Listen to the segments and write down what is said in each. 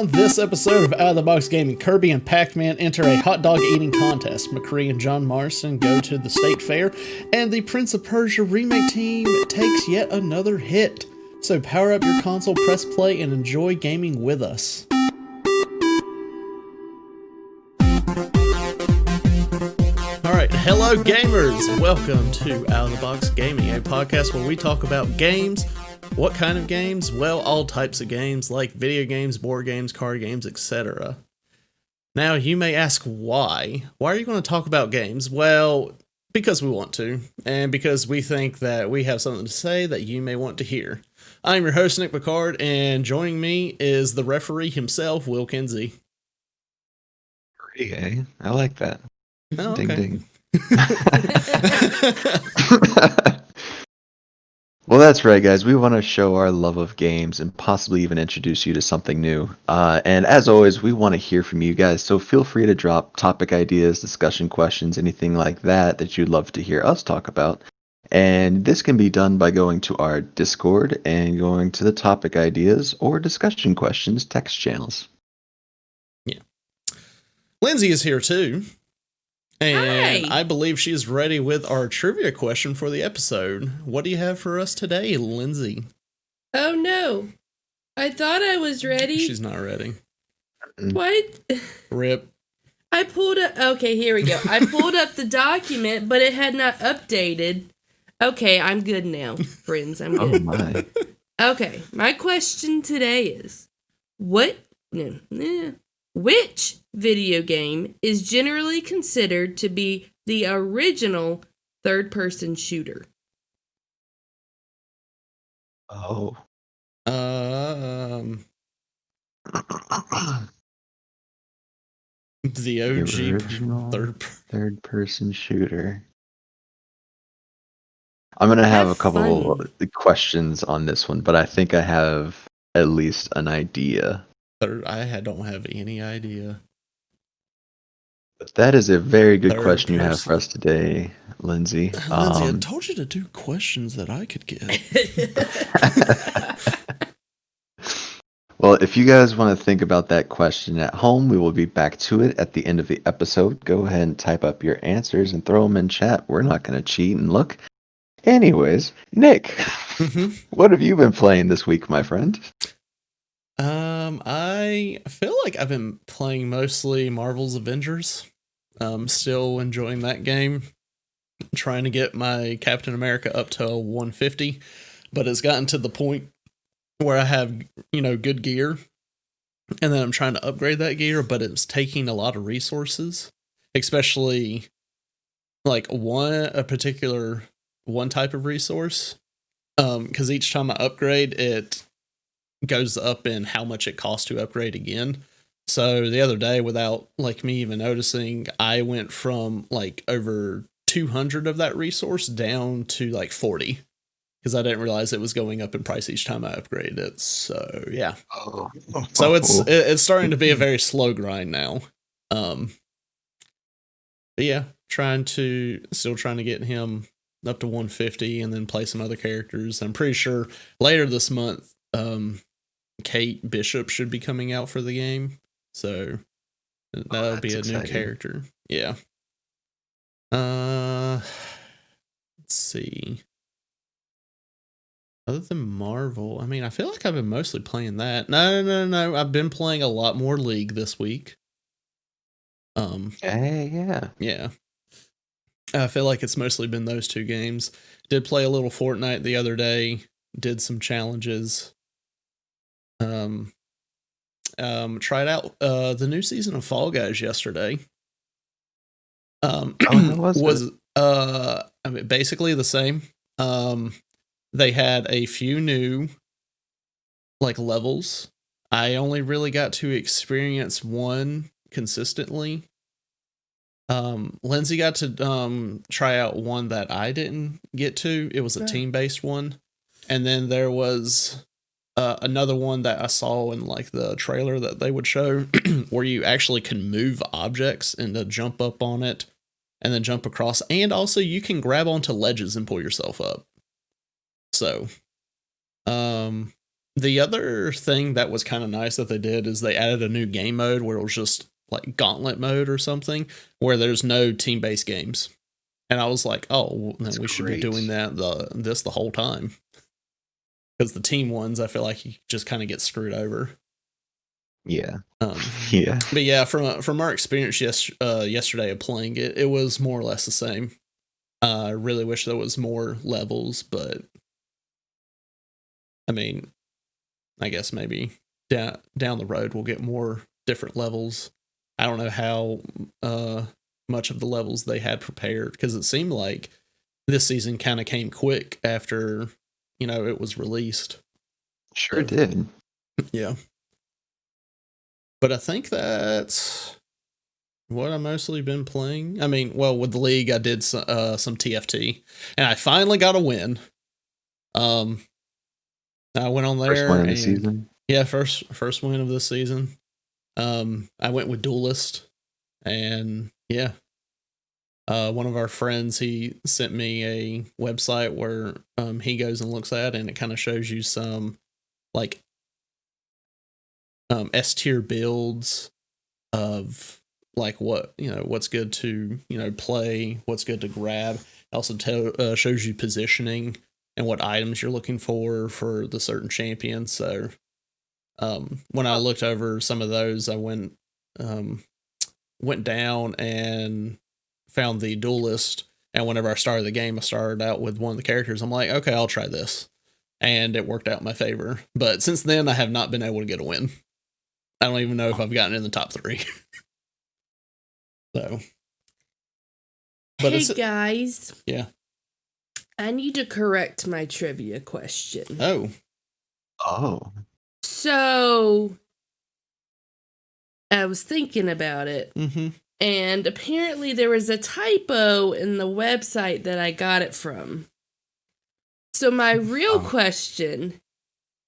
On this episode of Out of the Box Gaming, Kirby and Pac-Man enter a hot dog eating contest. McCree and John Marston go to the state fair, and the Prince of Persia remake team takes yet another hit. So power up your console, press play, and enjoy gaming with us. Alright, hello gamers! Welcome to Out of the Box Gaming, a podcast where we talk about games. What kind of games? Well, all types of games, like video games, board games, card games, etc. Now, you may ask why. Why are you going to talk about games? Well, because we want to, and because we think that we have something to say that you may want to hear. I'm your host, Nick Picard, and joining me is the referee himself, Will Kinsey. Okay, I like that. Oh, ding, okay. ding. Well, that's right, guys. We want to show our love of games and possibly even introduce you to something new. And as always, we want to hear from you guys, so feel free to drop topic ideas, discussion questions, anything like that that you'd love to hear us talk about. And this can be done by going to our Discord and going to the topic ideas or discussion questions text channels. Yeah. Lindsay is here too. And Hi. I believe she's ready with our trivia question for the episode. What do you have for us today, Lindsay? Oh no. I thought I was ready. She's not ready. What? Rip. I pulled up. Okay, here we go. I pulled up the document, but it had not updated. Okay, I'm good now, friends. I'm Oh good. my. Okay, my question today is which video game is generally considered to be the original third-person shooter? Oh. The OG original third person shooter. I'm gonna have a couple questions on this one, but I think I have at least an idea. I don't have any idea. But that is a very good Third question you have person. for us today, Lindsay. Lindsay, I told you to do questions that I could get. Well, if you guys want to think about that question at home, we will be back to it at the end of the episode. Go ahead and type up your answers and throw them in chat. We're not going to cheat and look. Anyways, Nick, what have you been playing this week, my friend? I feel like I've been playing mostly Marvel's Avengers. Still enjoying that game. Trying to get my Captain America up to 150, but it's gotten to the point where I have, good gear, and then I'm trying to upgrade that gear, but it's taking a lot of resources, especially like one type of resource. Because each time I upgrade, it goes up in how much it costs to upgrade again. So the other day, without like me even noticing, I went from like over 200 of that resource down to like 40. Because I didn't realize it was going up in price each time I upgraded it. So yeah. Oh. So it's starting to be a very slow grind now. But yeah, still trying to get him up to 150 and then play some other characters. I'm pretty sure later this month, Kate Bishop should be coming out for the game. So that'll be a exciting. new character. Yeah. Let's see. Other than Marvel, I mean, I feel like I've been mostly playing that. No. I've been playing a lot more League this week. Yeah. Yeah. I feel like it's mostly been those two games. Did play a little Fortnite the other day. Did some challenges. Tried out the new season of Fall Guys yesterday. How was it? I mean, basically the same. They had a few new like levels. I only really got to experience one consistently. Lindsay got to try out one that I didn't get to. It was a team-based one. And then there was another one that I saw in like the trailer that they would show where you actually can move objects and to jump up on it and then jump across. And also you can grab onto ledges and pull yourself up. So, The other thing that was kind of nice that they did is they added a new game mode where it was just like gauntlet mode or something, where there's no team-based games. And I was like, oh, well, then we should be doing that the whole time. Because the team ones, I feel like you just kind of get screwed over. Yeah. Yeah. But yeah, from our experience yesterday of playing it, it was more or less the same. I really wish there was more levels, but I mean, I guess maybe down the road we'll get more different levels. I don't know how much of the levels they had prepared, because it seemed like this season kind of came quick after, it was released. Sure did. Yeah. But I think that's what I've mostly been playing. I mean, well, with the league, I did some TFT, and I finally got a win. I went on there. First win of the season? Yeah, first win of this season. I went with Duelist, and yeah. One of our friends, he sent me a website where he goes and looks at, and it kind of shows you some like S tier builds of like what's good to play, what's good to grab. It also shows you positioning and what items you're looking for the certain champions. So when I looked over some of those, I went down and found the Duelist, and whenever I started the game, I started out with one of the characters. I'm like, okay, I'll try this, and it worked out in my favor. But since then, I have not been able to get a win. I don't even know if I've gotten in the top 3. So, but hey guys, yeah, I need to correct my trivia question. Oh. So, I was thinking about it. Mm-hmm. And apparently there was a typo in the website that I got it from. So my real question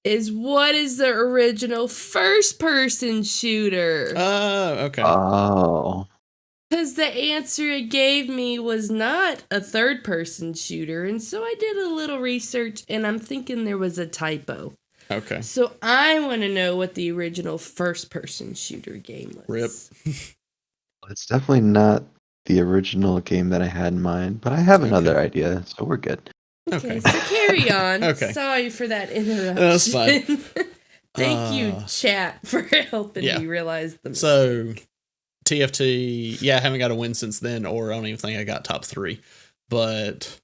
is, what is the original first-person shooter? Okay. Oh. Because the answer it gave me was not a third-person shooter, and so I did a little research, and I'm thinking there was a typo. Okay. So I want to know what the original first-person shooter game was. Rip. It's definitely not the original game that I had in mind, but I have another idea, so we're good. Okay, so carry on. Okay. Sorry for that interruption. That's fine. Thank you, chat, for helping me realize the mistake. So, TFT, I haven't got a win since then, or I don't even think I got top 3. But,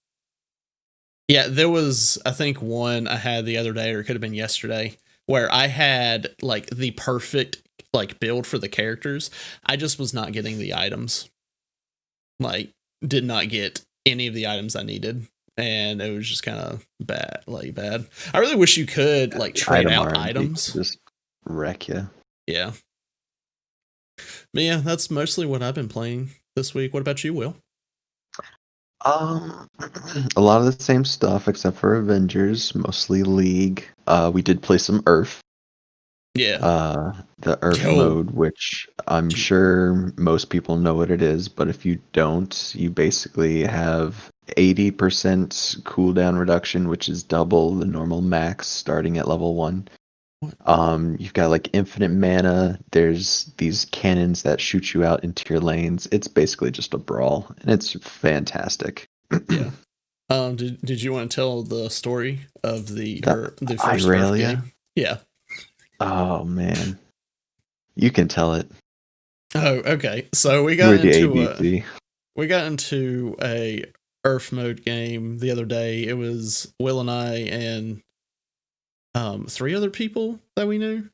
yeah, there was, I think, one I had the other day, or it could have been yesterday, where I had, like, the perfect, like, build for the characters. I just was not getting the items. Like, did not get any of the items I needed. And it was just kind of bad. I really wish you could like trade out items. Just wreck you. Yeah. But yeah, that's mostly what I've been playing this week. What about you, Will? A lot of the same stuff except for Avengers, mostly League. We did play some Earth. Yeah. The Earth mode, which I'm sure most people know what it is, but if you don't, you basically have 80% cooldown reduction, which is double the normal max starting at level 1. You've got like infinite mana. There's these cannons that shoot you out into your lanes. It's basically just a brawl, and it's fantastic. Yeah. Did you want to tell the story of the first Earth game? Yeah. Oh man, you can tell it. Oh, okay. So we got into a Earth mode game the other day. It was Will and I and 3 other people that we knew.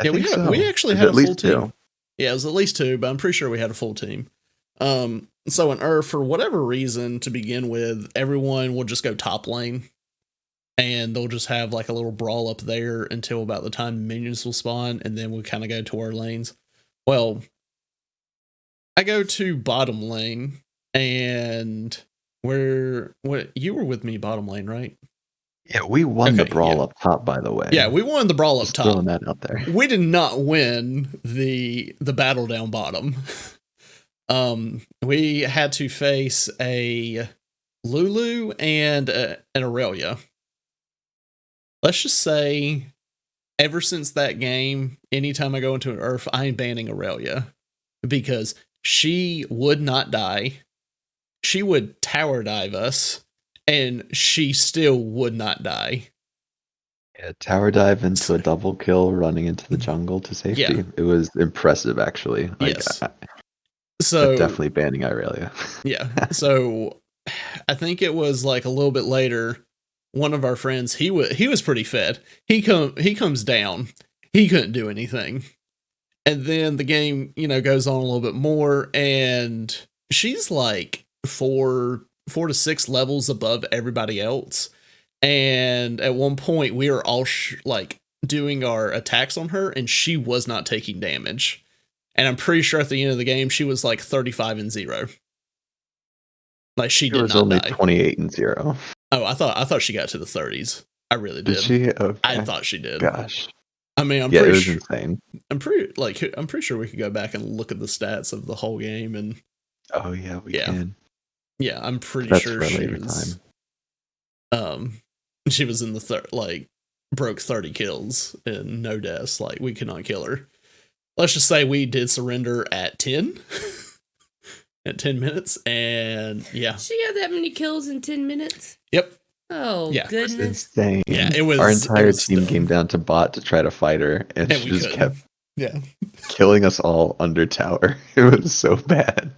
We actually had a full team. Yeah, it was at least 2, but I'm pretty sure we had a full team. So in Earth, for whatever reason, to begin with, everyone will just go top lane. And they'll just have like a little brawl up there until about the time minions will spawn, and then we'll kind of go to our lanes. Well, I go to bottom lane, and you were with me bottom lane, right? Yeah, we won the brawl up top, by the way. Yeah, we won the brawl up top. Throwing that out there. We did not win the battle down bottom. We had to face a Lulu and an Aurelia. let's just say, ever since that game, anytime I go into an Earth, I'm banning Aurelia because she would not die. She would tower dive us, and she still would not die. Yeah, tower dive into a double kill, running into the jungle to safety. Yeah. It was impressive, actually. Like, Yes. but So definitely banning Irelia. yeah. So I think it was like a little bit later. One of our friends, he was pretty fed. He comes down. He couldn't do anything, and then the game goes on a little bit more, and she's like 4 to 6 levels above everybody else. And at one point, we were all like doing our attacks on her, and she was not taking damage. And I'm pretty sure at the end of the game, she was like 35-0. Like she It did was not only die. 28-0. Oh, I thought she got to the 30s. I really did. Did she? Okay. I thought she did. Gosh. I mean, I'm Yeah, it pretty was sure. insane. I'm pretty sure we could go back and look at the stats of the whole game, and Oh yeah, we Yeah. can. yeah, I'm pretty That's sure for a she later was. time. She was in the broke 30 kills and no deaths. Like we could not kill her. Let's just say we did surrender at 10. At 10 minutes, and yeah. She had that many kills in 10 minutes? Yep. Oh, Yeah. It's goodness. insane. Yeah, it was. Our it entire was team dumb. came down to bot to try to fight her, and And she we just couldn't. kept Yeah. killing us all under tower. It was so bad.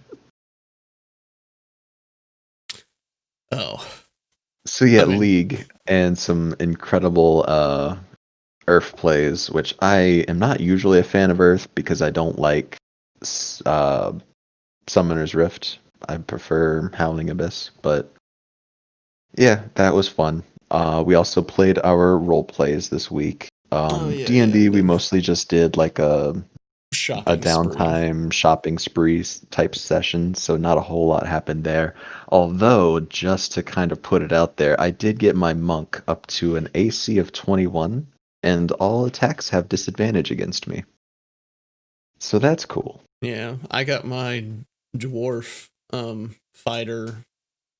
Oh. So yeah, I mean- League and some incredible Earth plays, which I am not usually a fan of Earth because I don't like Summoner's Rift. I prefer Howling Abyss, but yeah, that was fun. We also played our role plays this week. yeah, D&D, yeah, we the mostly just did like a shopping downtime shopping spree type session, so not a whole lot happened there. Although, just to kind of put it out there, I did get my monk up to an AC of 21, and all attacks have disadvantage against me. So that's cool. Yeah, I got my dwarf fighter.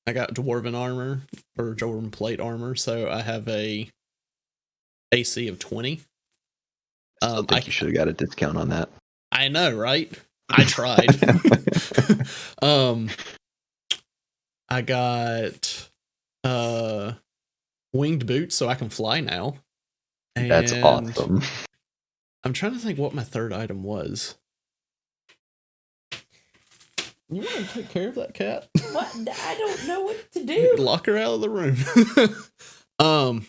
I got dwarven armor or dwarven plate armor, so I have a AC of 20. I think you should have got a discount on that. I know, right? I tried. I got winged boots so I can fly now. That's And awesome. I'm trying to think what my third item was. You want to take care of that cat? What? I don't know what to do. Lock her out of the room. I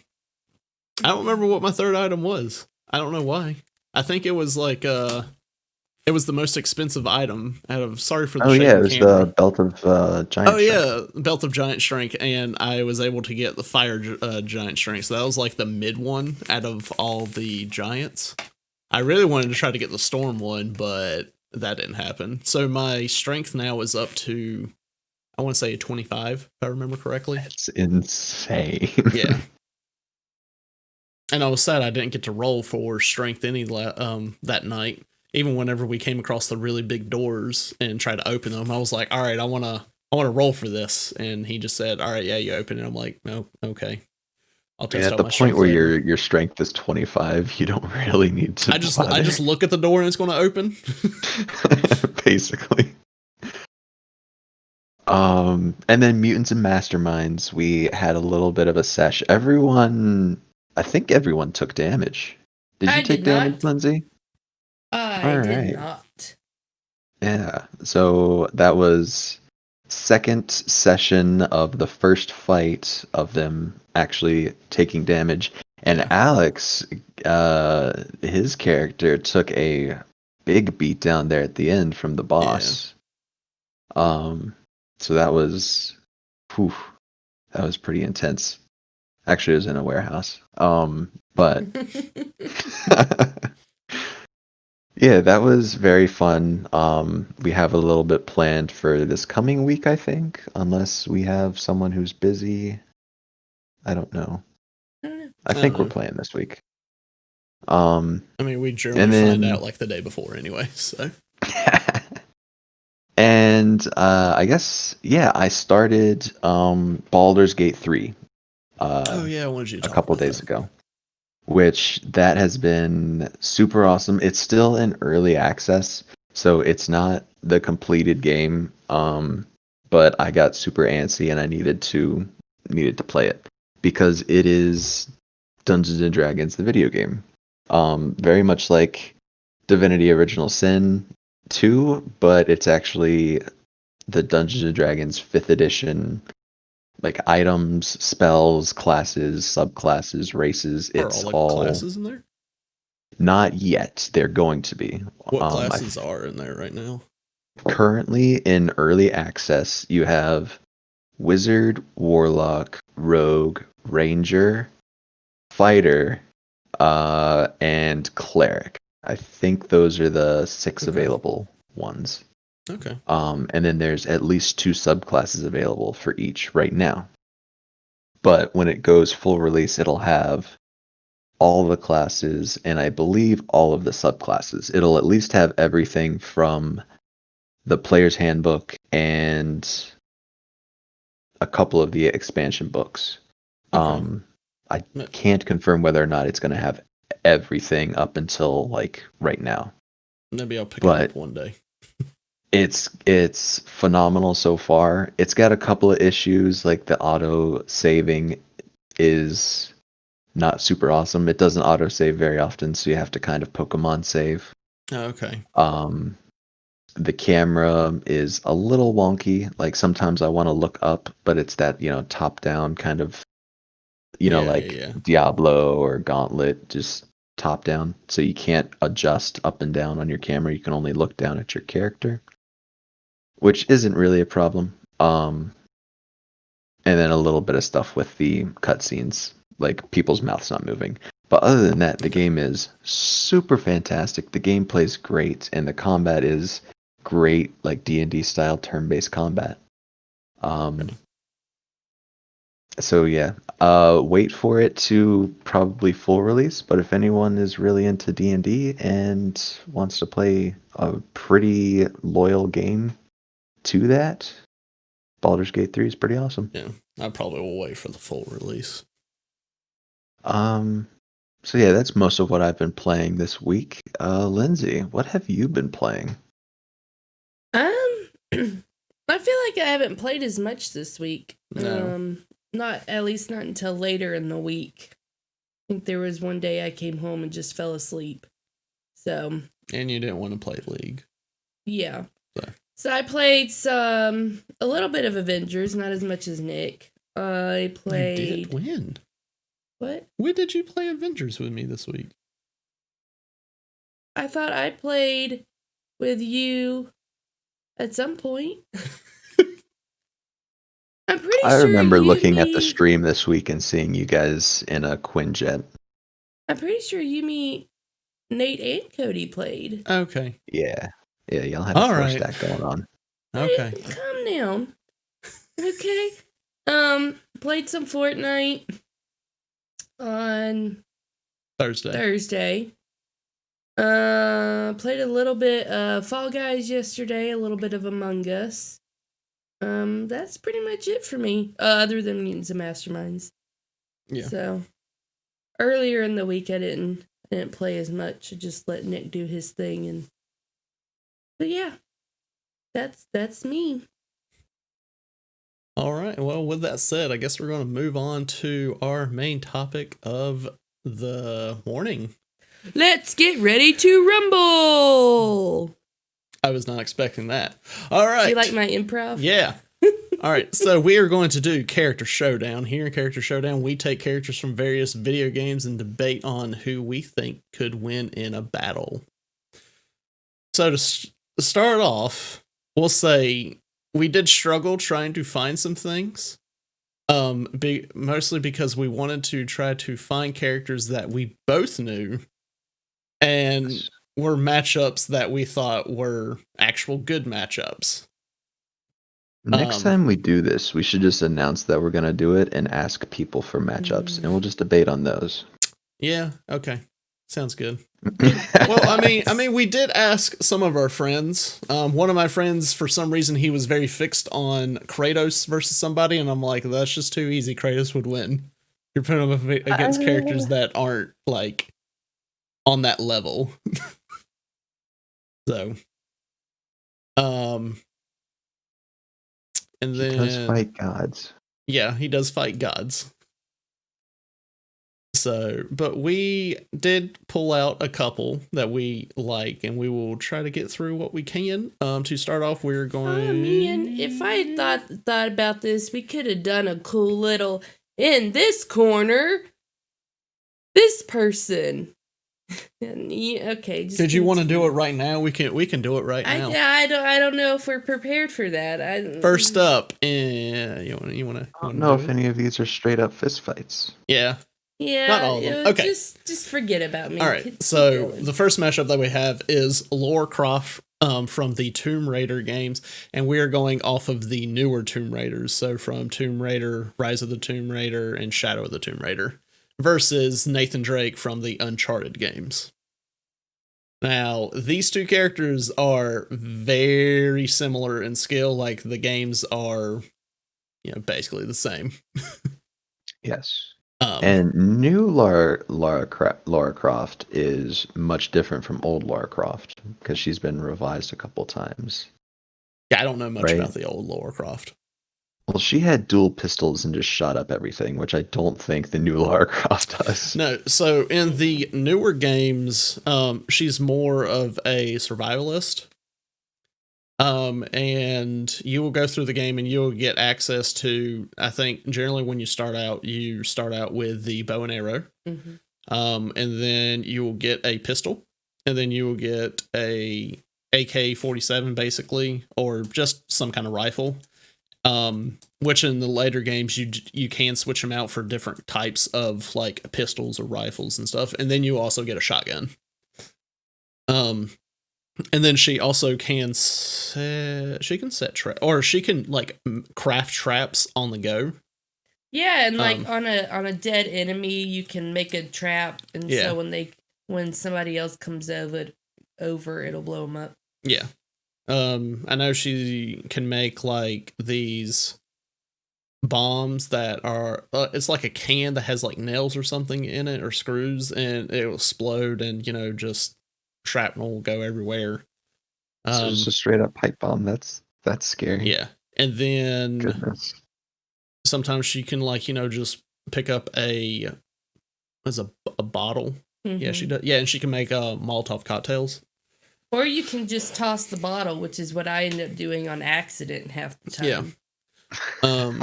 don't remember what my third item was. I don't know why. I think it was like it was the most expensive item out of. Sorry for the shaking Yeah, it was camera. the belt of giant. Oh yeah, belt of giant strength, and I was able to get the fire giant strength. So that was like the mid one out of all the giants. I really wanted to try to get the storm one, but that didn't happen. So my strength now is up to, I want to say 25, if I remember correctly. That's insane. Yeah. And I was sad I didn't get to roll for strength that night. Even whenever we came across the really big doors and tried to open them, I was like, all right, I want to roll for this. And he just said, all right, yeah, you open it. I'm like, no, okay. I'll test At out the my point strength where later. your strength is 25, you don't really need to. I just look at the door and it's going to open. Basically. And then Mutants and Masterminds, we had a little bit of a sesh. I think everyone took damage. Did you I take did damage, not. Lindsay? I did Alright. not. Yeah. So that was second session of the first fight of them actually taking damage. And Yeah. Alex, his character took a big beat down there at the end from the boss. So that was pretty intense. Actually, it was in a warehouse. But yeah, that was very fun. We have a little bit planned for this coming week, I think, unless we have someone who's busy. I don't know. I think we're playing this week. I mean, we generally find out like the day before anyway, so. And I guess, yeah, I started Baldur's Gate 3 Oh yeah, I wanted you to a talk couple about days that. ago. which that has been super awesome. It's still in early access, so it's not the completed game. But I got super antsy and I needed to play it because it is Dungeons and Dragons, the video game. Very much like Divinity Original Sin 2, but it's actually the Dungeons and Dragons 5th edition, like items, spells, classes, subclasses, races. Are all It's the all classes in there? not yet. They're going to be. What I classes are in there right now? currently in early access. You have Wizard, Warlock, Rogue, Ranger, Fighter, and Cleric. I think those are the 6 Okay. available ones. Okay. And then there's at least 2 subclasses available for each right now. But when it goes full release, it'll have all the classes and I believe all of the subclasses. It'll at least have everything from the player's handbook and a couple of the expansion books. Okay. I can't confirm whether or not it's going to have everything up until like right now. Maybe I'll pick it But up one day. it's phenomenal so far. It's got a couple of issues, like the auto saving is not super awesome. It doesn't auto save very often, so you have to kind of Pokemon save. Oh, okay. The camera is a little wonky. Like sometimes I want to look up, but it's that, top down kind of, like Yeah. Diablo or Gauntlet, just top down. So you can't adjust up and down on your camera. You can only look down at your character, which isn't really a problem. And then a little bit of stuff with the cutscenes, like people's mouths not moving. But other than that, the game is super fantastic. The gameplay's great, and the combat is great, like D&D style turn-based combat. So yeah, wait for it to probably full release. But if anyone is really into D&D and wants to play a pretty loyal game to that, Baldur's Gate 3 is pretty awesome. Yeah. I probably will wait for the full release. So yeah, that's most of what I've been playing this week. Lindsay, what have you been playing? I feel like I haven't played as much this week. No. Not at least not until later in the week. I think there was one day I came home and just fell asleep. So. And you didn't want to play League. Yeah. So I played a little bit of Avengers, not as much as Nick. I played. You did when? What? When did you play Avengers with me this week? I thought I played with you at some point. I'm pretty sure. I remember looking at the stream this week and seeing you guys in a Quinjet. I'm pretty sure you, me, Nate, and Cody played. Okay. Yeah, y'all had a force stack going on. Okay. Hey, calm down. Okay. Played some Fortnite on Thursday. Played a little bit of Fall Guys yesterday, a little bit of Among Us. That's pretty much it for me, other than Mutants and Masterminds. Yeah. So, earlier in the week I didn't play as much. I just let Nick do his thing, but yeah, that's me. All right. Well, with that said, I guess we're going to move on to our main topic of the morning. Let's get ready to rumble. I was not expecting that. All right. Do you like my improv? Yeah. All right. So we are going to do Character Showdown. Here in Character Showdown, we take characters from various video games and debate on who we think could win in a battle. So to start off, we'll say we did struggle trying to find some things. Mostly because we wanted to try to find characters that we both knew and were matchups that we thought were actual good matchups. Next time we do this, we should just announce that we're going to do it and ask people for matchups, and we'll just debate on those. Yeah, okay. Sounds good. Well, I mean, we did ask some of our friends. One of my friends, for some reason, he was very fixed on Kratos versus somebody, and I'm like, that's just too easy. Kratos would win. You're putting them up against characters that aren't like on that level. So, and He does then fight gods. yeah, he does fight gods. So, but we did pull out a couple that we like, and we will try to get through what we can. To start off, we're going. Man, if I had thought about this, we could have done a cool little in this corner. This person. Okay. Did you want to do it right now? We can do it right now. I don't know if we're prepared for that. First up, you want to. I don't know if any of these are straight up fist fights. Yeah. Yeah, not all of them. Okay, just forget about me. All right, so the first mashup that we have is Lara Croft from the Tomb Raider games, and we are going off of the newer Tomb Raiders, so from Tomb Raider, Rise of the Tomb Raider, and Shadow of the Tomb Raider, versus Nathan Drake from the Uncharted games. Now, these two characters are very similar in skill, like the games are, basically the same. Yes. And new Lara Croft is much different from old Lara Croft because she's been revised a couple times. Yeah, I don't know much about the old Lara Croft. Well, she had dual pistols and just shot up everything, which I don't think the new Lara Croft does. No, so in the newer games, she's more of a survivalist. And you will go through the game and you'll get access to, I think generally when you start out with the bow and arrow. Mm-hmm. And then you will get a pistol, and then you will get a AK-47 basically, or just some kind of rifle. Which in the later games you can switch them out for different types of like pistols or rifles and stuff. And then you also get a shotgun. And then she also can set trap, or she can like craft traps on the go. Yeah, and like on a dead enemy, you can make a trap, and so when somebody else comes over, it'll blow them up. Yeah, I know she can make like these bombs that are it's like a can that has like nails or something in it or screws, and it will explode, and just shrapnel will go everywhere. So it's a straight up pipe bomb. That's scary. Yeah, and then Goodness. Sometimes she can just pick up a bottle. Mm-hmm. Yeah, she does. Yeah, and she can make Molotov cocktails. Or you can just toss the bottle, which is what I end up doing on accident half the time. Yeah.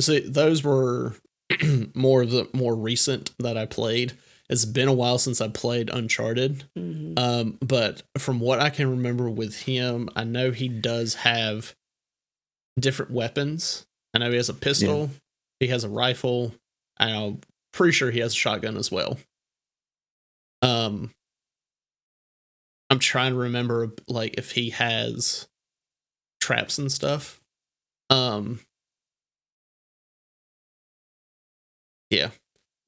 So those were more recent that I played. It's been a while since I played Uncharted. Mm-hmm. But from what I can remember with him, I know he does have different weapons. I know he has a pistol, he has a rifle, and I'm pretty sure he has a shotgun as well. I'm trying to remember like if he has traps and stuff. Yeah.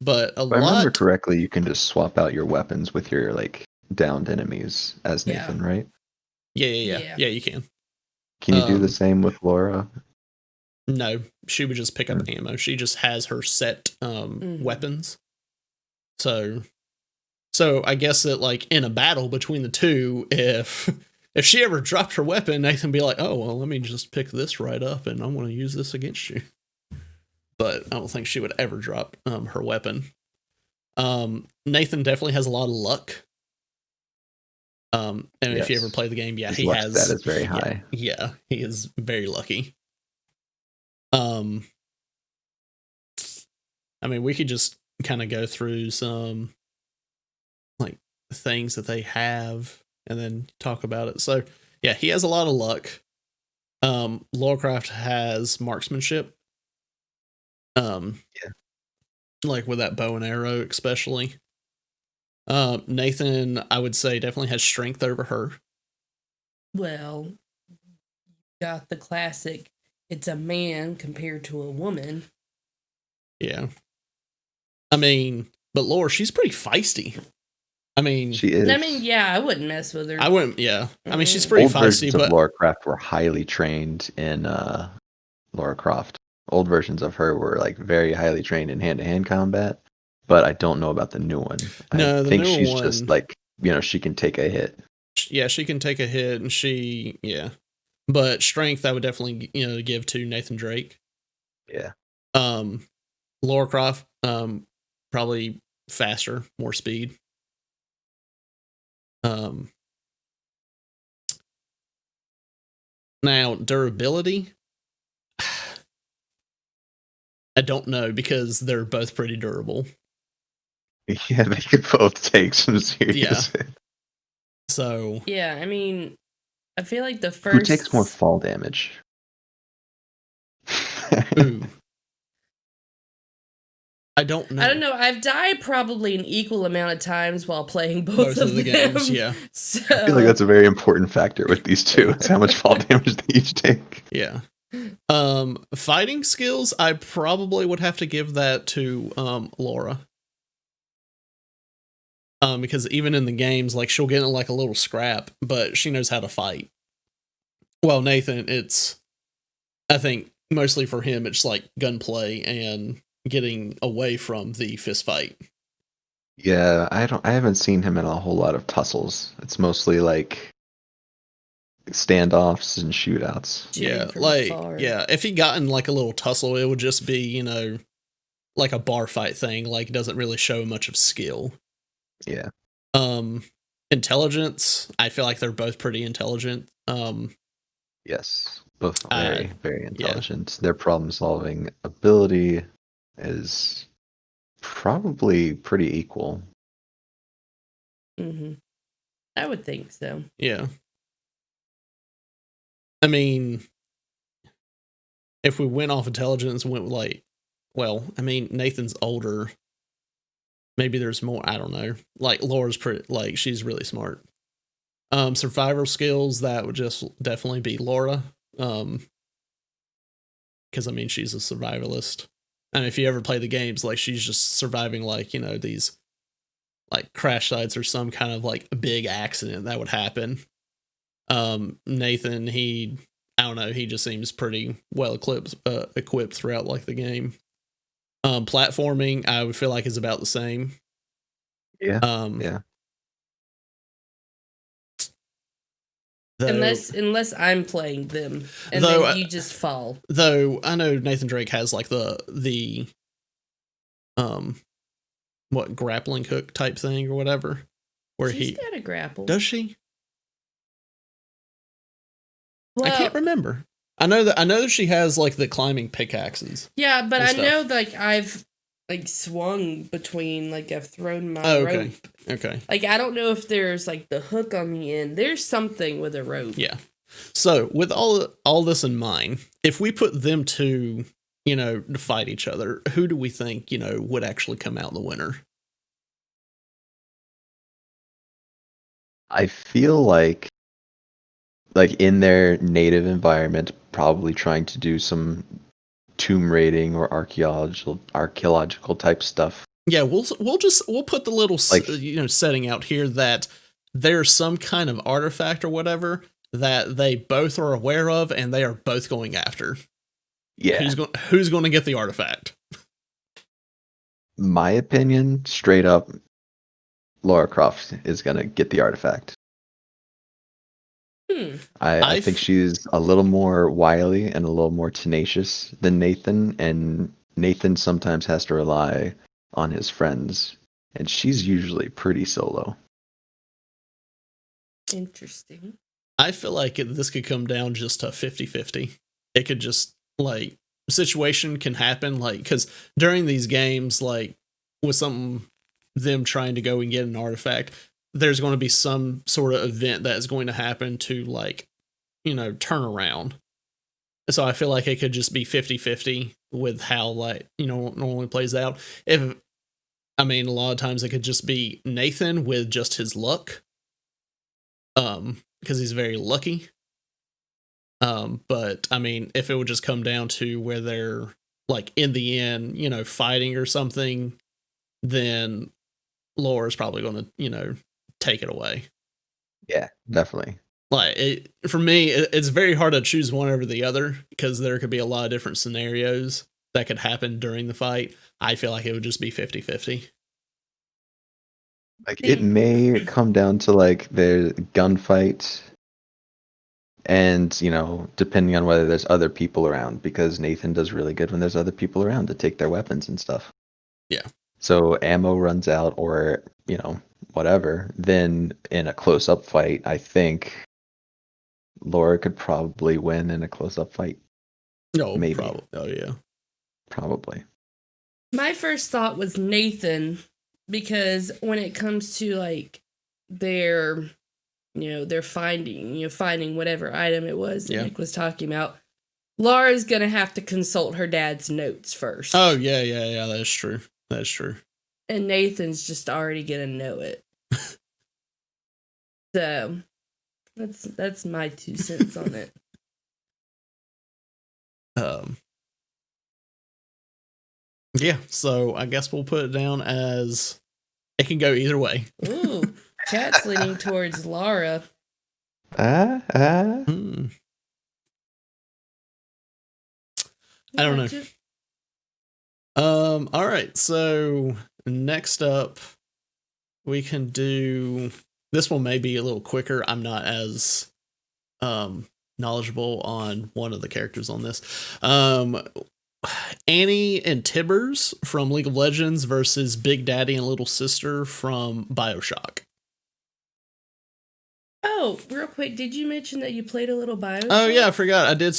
But if I remember correctly, you can just swap out your weapons with your like downed enemies as Nathan, right? Yeah, you can. Can you do the same with Lara? No, she would just pick up ammo. She just has her set weapons. So I guess that like in a battle between the two, if she ever dropped her weapon, Nathan would be like, "Oh well, let me just pick this right up, and I'm going to use this against you." But I don't think she would ever drop her weapon. Nathan definitely has a lot of luck. And if you ever play the game, he has that is very high. Yeah, he is very lucky. I mean, we could just kind of go through some like things that they have and then talk about it. So yeah, he has a lot of luck. Lara Croft has marksmanship. Like with that bow and arrow, especially. Nathan, I would say, definitely has strength over her. Well, got the classic, it's a man compared to a woman. Yeah. I mean, but Laura, she's pretty feisty. I mean, she is. I mean, yeah, I wouldn't mess with her. I wouldn't, yeah. I mean, she's pretty feisty, but Lara Croft were highly trained in Lara Croft. old versions of her were like very highly trained in hand-to-hand combat, but I don't know about the new one. I No, the think newer she's one, just like, she can take a hit. yeah, she can take a hit, and but strength I would definitely give to Nathan Drake. Yeah. Laura Croft, probably faster, more speed. Now durability, I don't know because they're both pretty durable. Yeah, they could both take some serious hit. So yeah, I mean, I feel like the first. Who takes more fall damage? Ooh. I don't know. I don't know. I've died probably an equal amount of times while playing both of the them. games. Yeah, So I feel like that's a very important factor with these two. It's how much fall damage they each take. Yeah. Fighting skills, I probably would have to give that to Laura. Because even in the games, like she'll get in like a little scrap, but she knows how to fight. Well, Nathan, I think mostly for him, it's like gunplay and getting away from the fist fight. Yeah, I haven't seen him in a whole lot of tussles. It's mostly like standoffs and shootouts. shooting from afar. If he got in like a little tussle, it would just be, like a bar fight thing, like it doesn't really show much of skill. Yeah. Intelligence, I feel like they're both pretty intelligent. Yes, both very, very intelligent. Their problem-solving ability is probably pretty equal. Mm-hmm. I would think so. Yeah. I mean, if we went off intelligence and went like, well, I mean, Nathan's older. Maybe there's more. I don't know. Like Laura's pretty, like she's really smart. Survival skills, that would just definitely be Laura. Because I mean, she's a survivalist. And if you ever play the games, like she's just surviving, like these like crash sites or some kind of like big accident that would happen. Nathan, I don't know, he just seems pretty well equipped throughout like the game. Platforming, I would feel like is about the same. Yeah. Yeah. Unless I'm playing them and then you just fall. Though I know Nathan Drake has like the what grappling hook type thing or whatever, where She's got a grapple. Does she? Well, I can't remember. I know that she has like the climbing pickaxes. Yeah, but I know like I've like swung between, like I've thrown my rope. Okay. Like I don't know if there's like the hook on the end. There's something with a rope. Yeah. So with all this in mind, if we put them two, to fight each other, who do we think, would actually come out the winner? I feel like in their native environment, probably trying to do some tomb raiding or archaeological type stuff. Yeah, we'll put the little setting out here that there's some kind of artifact or whatever that they both are aware of and they are both going after. Yeah. Who's going to get the artifact? My opinion, straight up, Lara Croft is going to get the artifact. I think she's a little more wily and a little more tenacious than Nathan, and Nathan sometimes has to rely on his friends, and she's usually pretty solo. Interesting. I feel like this could come down just to 50-50. It could just, like, situation can happen, like, because during these games, like, with them trying to go and get an artifact, there's going to be some sort of event that is going to happen to, like, turn around. So I feel like it could just be 50-50 with how, like, normally plays out. A lot of times it could just be Nathan with just his luck. Because he's very lucky. But if it would just come down to where they're like in the end, fighting or something, then Laura's probably going to, take it away. Yeah, definitely. For me, it's very hard to choose one over the other because there could be a lot of different scenarios that could happen during the fight. I feel like it would just be 50-50. Like it may come down to like their gunfight and, depending on whether there's other people around, because Nathan does really good when there's other people around to take their weapons and stuff. Yeah. So ammo runs out or, whatever, then in a close-up fight, I think Laura could probably win in a close-up fight. No, Maybe. probably. Oh, yeah. Probably. My first thought was Nathan, because when it comes to like their finding whatever item it was that Nick was talking about, Laura's gonna have to consult her dad's notes first. Oh yeah, that's true. And Nathan's just already gonna know it. So that's my 2 cents on it. Yeah, so I guess we'll put it down as it can go either way. Ooh, chat's leaning towards Laura. I don't know. All right, so next up we can do this one. May be a little quicker. I'm not as knowledgeable on one of the characters on this. Annie and Tibbers from League of Legends versus Big Daddy and Little Sister from BioShock. Oh, real quick, did you mention that you played a little BioShock? Oh yeah, I forgot. I did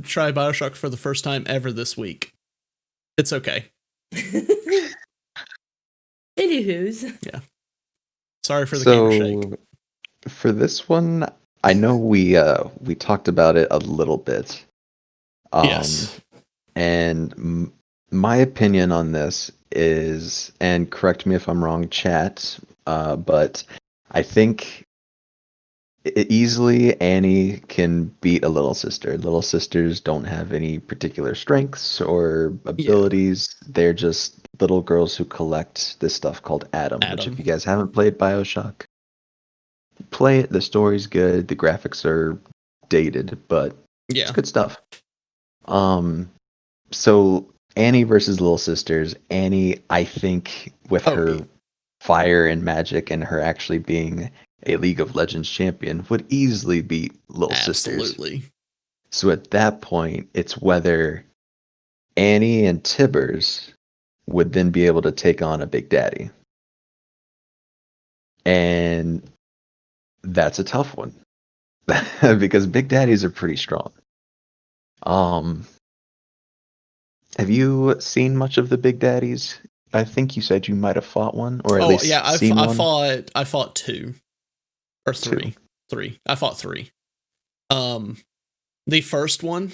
try BioShock for the first time ever this week. It's okay. Anywho's. Yeah. Sorry for the camera shake. For this one, I know we talked about it a little bit. Yes. And my opinion on this is, and correct me if I'm wrong, chat, but I think easily Annie can beat a little sister. Little sisters don't have any particular strengths or abilities. Yeah. They're just little girls who collect this stuff called Adam, which if you guys haven't played BioShock, play it. The story's good. The graphics are dated, but it's good stuff. So Annie versus Little Sisters. Annie, I think, with her fire and magic and her actually being a League of Legends champion, would easily beat Little Sisters. Absolutely. So at that point, it's whether Annie and Tibbers would then be able to take on a Big Daddy. And that's a tough one. Because Big Daddies are pretty strong. Have you seen much of the Big Daddies? I think you said you might have fought one, or at least seen one. I fought 2 or 3. 3. I fought 3. The first one,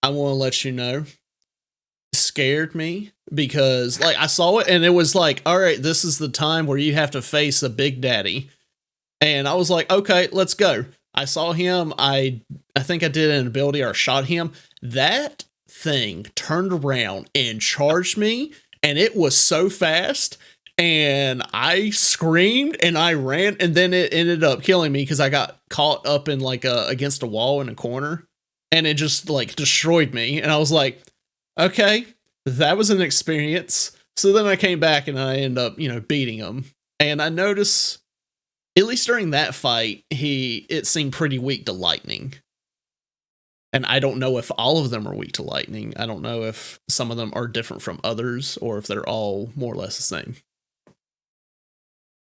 I want to let you know, scared me because like I saw it and it was like, all right, this is the time where you have to face a Big Daddy, and I was like, okay, let's go. I saw him. I think I did an ability or shot him. That thing turned around and charged me, and it was so fast, and I screamed and I ran, and then it ended up killing me because I got caught up in like against a wall in a corner, and it just like destroyed me. And I was like, okay, that was an experience. So then I came back and I ended up beating him, and I noticed at least during that fight it seemed pretty weak to lightning. And I don't know if all of them are weak to lightning. I don't know if some of them are different from others or if they're all more or less the same.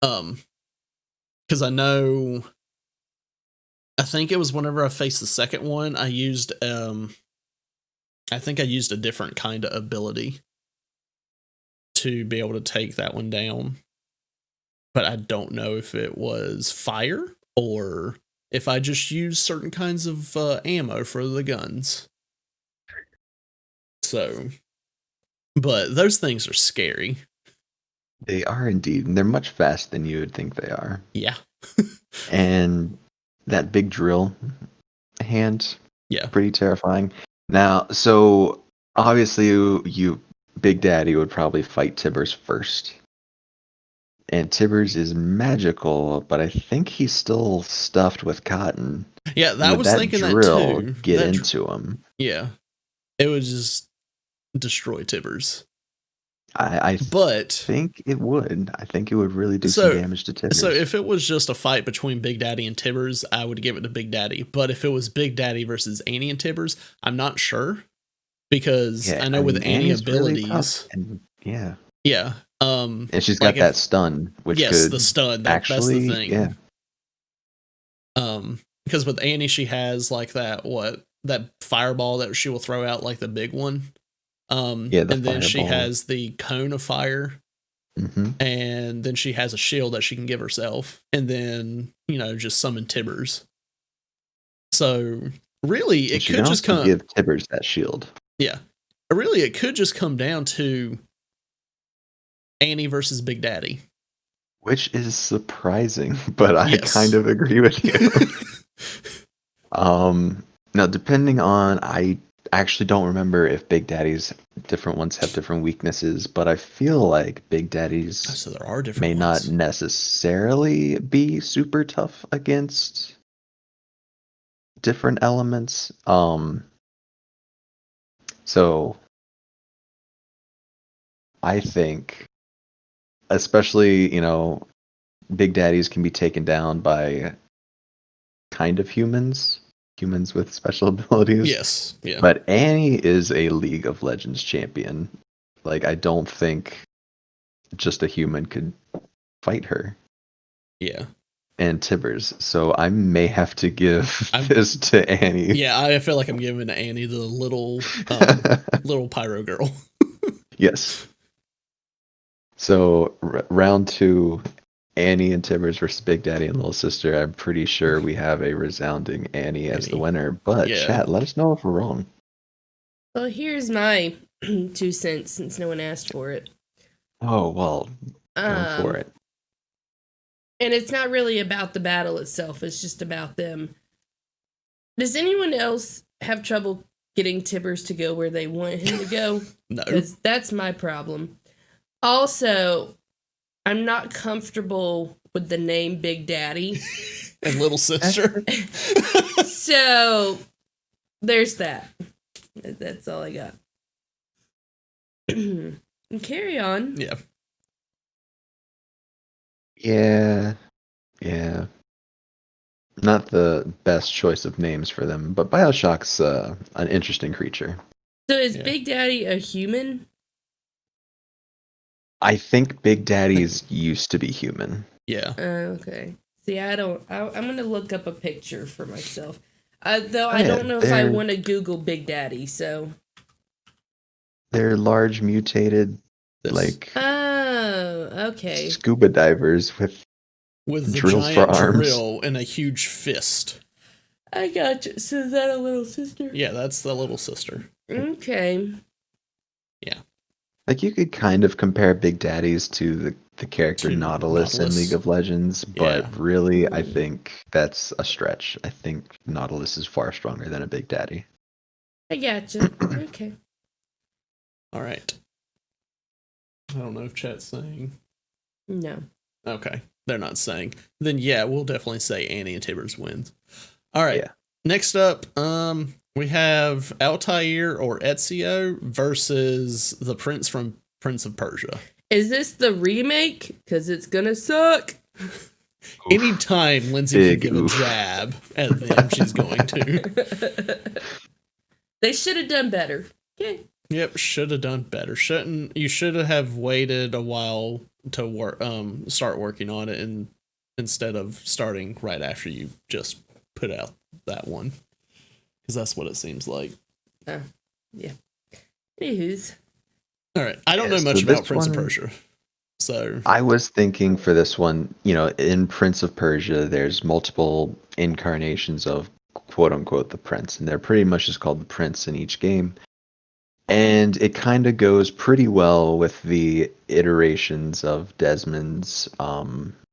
Because I think it was whenever I faced the second one, I think I used a different kind of ability to be able to take that one down. But I don't know if it was fire or if I just use certain kinds of ammo for the guns. So, but those things are scary. They are indeed, and they're much faster than you would think they are. Yeah. And that big drill hand, pretty terrifying. Now, so obviously you Big Daddy would probably fight Tibbers first. And Tibbers is magical, but I think he's still stuffed with cotton. Yeah, I Would was that thinking that drill too. get into him? Yeah, it would just destroy Tibbers. I But think it would. I think it would really do some so damage to Tibbers. so if it was just a fight between Big Daddy and Tibbers, I would give it to Big Daddy. But if it was Big Daddy versus Annie and Tibbers, I'm not sure because I know with Annie Annie's really abilities, tough, and yeah, yeah, and she's like got that stun, which yes, could the stun. That's actually, the thing. yeah. Because with Annie, she has like that fireball that she will throw out, like the big one. Yeah, and then she fireball. has the cone of fire, and then she has a shield that she can give herself, and then just summon Tibbers. So really, it could just give Tibbers that shield. Yeah, really, it could just come down to Annie versus Big Daddy, which is surprising, but I kind of agree with you. Now, depending on, I actually don't remember if Big Daddy's different ones have different weaknesses, but I feel like Big Daddy's so there are different may ones. not necessarily be super tough against different elements. So I think, especially, Big Daddies can be taken down by kind of humans with special abilities. Yes, yeah. But Annie is a League of Legends champion. Like, I don't think just a human could fight her. Yeah. And Tibbers. So I may have to give this to Annie. Yeah, I feel like I'm giving Annie the little little pyro girl. Yes. So round 2, Annie and Tibbers versus Big Daddy and Little Sister. I'm pretty sure we have a resounding Annie as the winner. But chat, let us know if we're wrong. Well, here's my 2 cents since no one asked for it. Oh, well, go for it. And it's not really about the battle itself. It's just about them. Does anyone else have trouble getting Tibbers to go where they want him to go? No. Because that's my problem. Also, I'm not comfortable with the name Big Daddy. And Little Sister. So, there's that. That's all I got. Carry on. Yeah. Yeah. Not the best choice of names for them, but BioShock's an interesting creature. So is Big Daddy a human? I think Big Daddy's used to be human. Yeah. Okay. See, I'm going to look up a picture for myself. Though I don't know if I want to Google Big Daddy, so. They're large, mutated, like. Oh, okay. Scuba divers with drills for arms. Drill and a huge fist. I got you. So is that a Little Sister? Yeah, that's the Little Sister. Okay. Yeah. Like, you could kind of compare Big Daddies to the character Nautilus in League of Legends, but really, I think that's a stretch. I think Nautilus is far stronger than a Big Daddy. I gotcha. Okay. All right. I don't know if chat's saying. No. Okay. They're not saying. Then yeah, we'll definitely say Annie and Tibbers wins. All right. Yeah. Next up, we have Altair or Ezio versus the Prince from Prince of Persia. Is this the remake? Because it's gonna suck. Anytime Lindsay can give a jab at them, she's going to. They should have done better. Okay. Yep, should have done better. You should have waited a while to work, start working on it, and instead of starting right after you just put out that one, because that's what it seems like. Yeah. Anywho's. All right, I don't know much about Prince of Persia, so I was thinking for this one, in Prince of Persia, there's multiple incarnations of quote unquote the prince, and they're pretty much just called the prince in each game. And it kind of goes pretty well with the iterations of Desmond's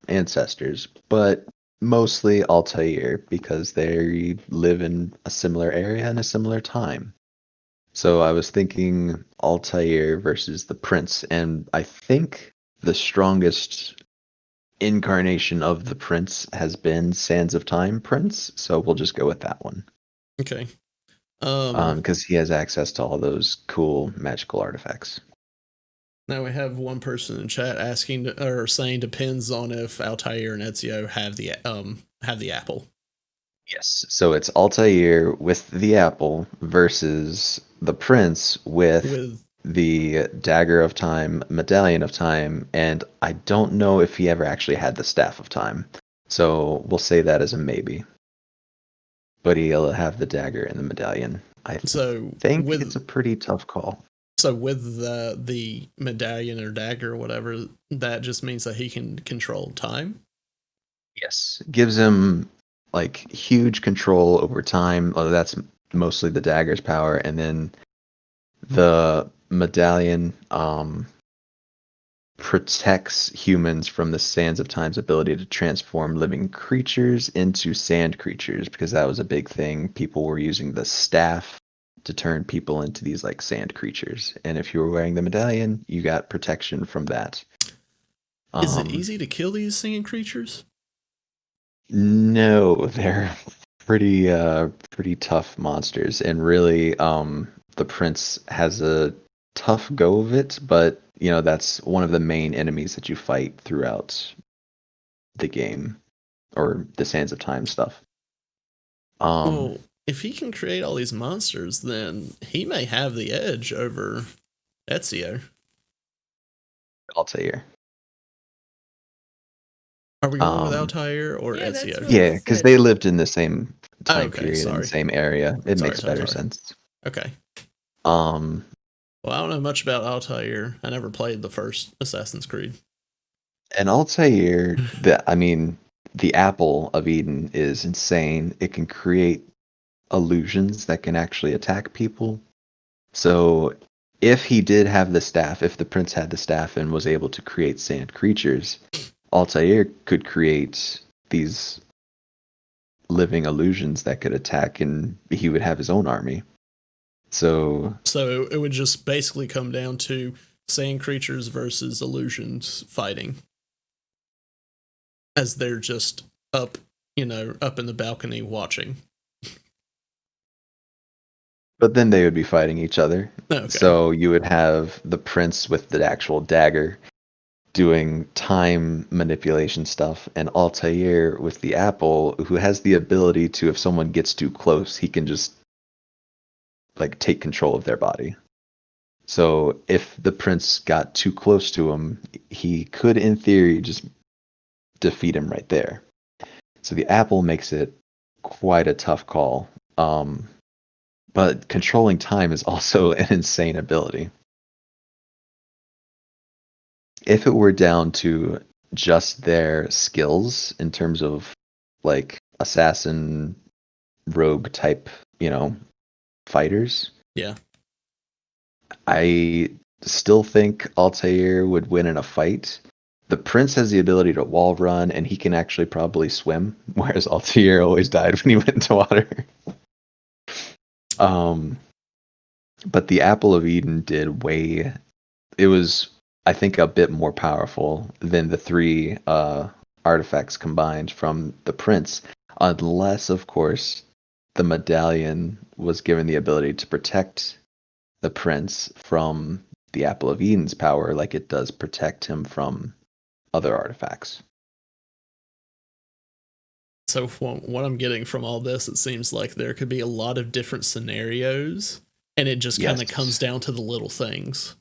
ancestors, but mostly Altair, because they live in a similar area and a similar time. So I was thinking Altair versus the prince, and I think the strongest incarnation of the prince has been Sands of Time Prince, so we'll just go with that one. Okay. Because he has access to all those cool magical artifacts. Now we have one person in chat asking or saying depends on if Altair and Ezio have the apple. Yes. So it's Altair with the apple versus the prince with the Dagger of Time, Medallion of Time, and I don't know if he ever actually had the Staff of Time. So we'll say that as a maybe. But he'll have the dagger and the medallion. I think it's a pretty tough call. So with the medallion or dagger or whatever, that just means that he can control time? Yes. Gives him like huge control over time. Oh, that's mostly the dagger's power, and then the medallion protects humans from the Sands of Time's ability to transform living creatures into sand creatures, because that was a big thing. People were using the staff to turn people into these like sand creatures, and if you were wearing the medallion, you got protection from that. Is it easy to kill these sand creatures? No, they're pretty tough monsters, and really the prince has a tough go of it, but you know that's one of the main enemies that you fight throughout the game or the Sands of Time stuff. Well, if he can create all these monsters, then he may have the edge over Ezio. Altair. Are we going with Altair or Ezio? Yeah, because they lived in the same time period in the sorry. same area. It makes better sense. Okay. Well, I don't know much about Altair. I never played the first Assassin's Creed. And Altair, the apple of Eden is insane. It can create illusions that can actually attack people. So if he did have the staff, if the prince had the staff and was able to create sand creatures, Altair could create these living illusions that could attack, and he would have his own army. So it would just basically come down to sand creatures versus illusions fighting, as they're just up in the balcony watching. But then they would be fighting each other. Okay. So you would have the prince with the actual dagger doing time manipulation stuff, and Altair with the apple, who has the ability to, if someone gets too close, he can just like take control of their body. So if the prince got too close to him, he could, in theory, just defeat him right there. So the apple makes it quite a tough call. But controlling time is also an insane ability. If it were down to just their skills in terms of like assassin, rogue type, fighters. Yeah. I still think Altair would win in a fight. The prince has the ability to wall run, and he can actually probably swim, whereas Altair always died when he went into water. But the Apple of Eden it was, I think, a bit more powerful than the three artifacts combined from the prince, unless, of course, the medallion was given the ability to protect the prince from the Apple of Eden's power, like it does protect him from other artifacts. So from what I'm getting from all this, it seems like there could be a lot of different scenarios, and it just kind of comes down to the little things.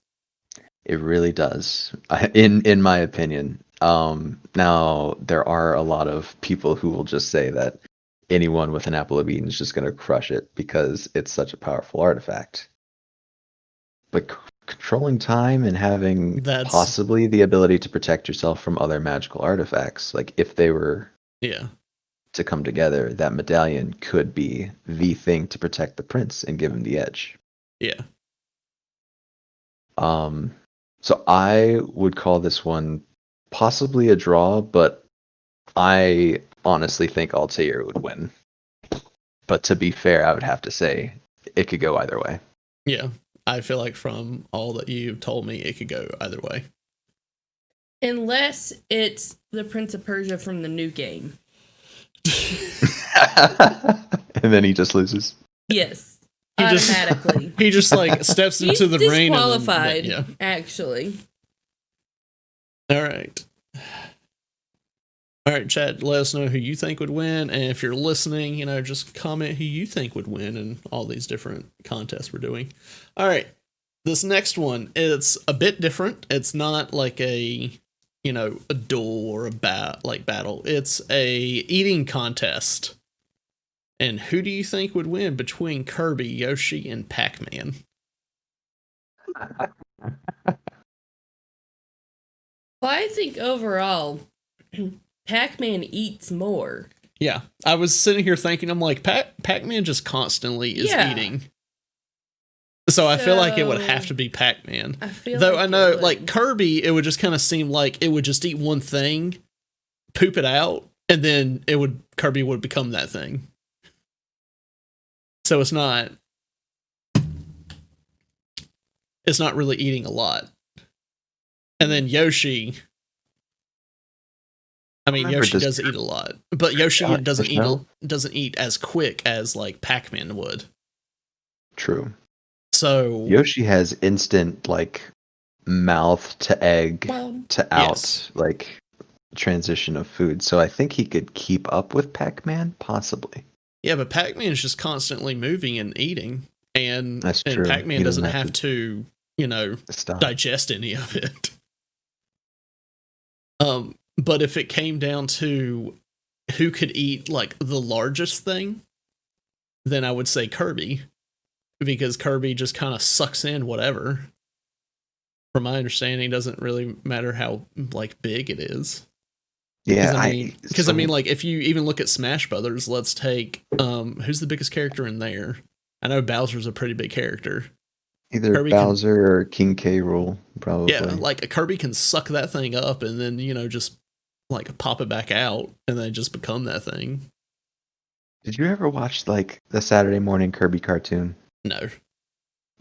It really does, in my opinion. Now, there are a lot of people who will just say that anyone with an Apple of Eden is just going to crush it because it's such a powerful artifact. But controlling time and having possibly the ability to protect yourself from other magical artifacts, like if they were to come together, that medallion could be the thing to protect the prince and give him the edge. Yeah. So I would call this one possibly a draw, but I honestly think Altair would win. But to be fair, I would have to say it could go either way. Yeah, I feel like from all that you've told me, it could go either way. Unless it's the Prince of Persia from the new game. And then he just loses. Yes. He just- Automatically. He just like steps He's into the rain. disqualified, Yeah. actually. All right. All right, Chad, let us know who you think would win. And if you're listening, just comment who you think would win in all these different contests we're doing. All right. This next one, it's a bit different. It's not like a duel or a battle. It's a eating contest. And who do you think would win between Kirby, Yoshi, and Pac-Man? Well, I think overall, Pac-Man eats more. Yeah, I was sitting here thinking, I'm like, Pac-Man just constantly is eating. So I feel like it would have to be Pac-Man. Though I know, like Kirby, it would just kind of seem like it would just eat one thing, poop it out, and then Kirby would become that thing. So it's not really eating a lot. And then Yoshi, Yoshi does eat a lot, but Yoshi doesn't eat as quick as like Pac-Man would. True. So Yoshi has instant like mouth to egg to out transition of food. So I think he could keep up with Pac-Man, possibly. Yeah, but Pac-Man is just constantly moving and eating, and That's true. Pac-Man doesn't have to stop. digest any of it. But if it came down to who could eat like the largest thing, then I would say Kirby, because Kirby just kind of sucks in whatever. From my understanding, it doesn't really matter how like big it is. Yeah, because like if you even look at Smash Brothers, let's take who's the biggest character in there? I know Bowser's a pretty big character. Either Kirby Bowser or King K. Rool, probably. Yeah, like a Kirby can suck that thing up and then just like pop it back out and then just become that thing. Did you ever watch like the Saturday morning Kirby cartoon? No.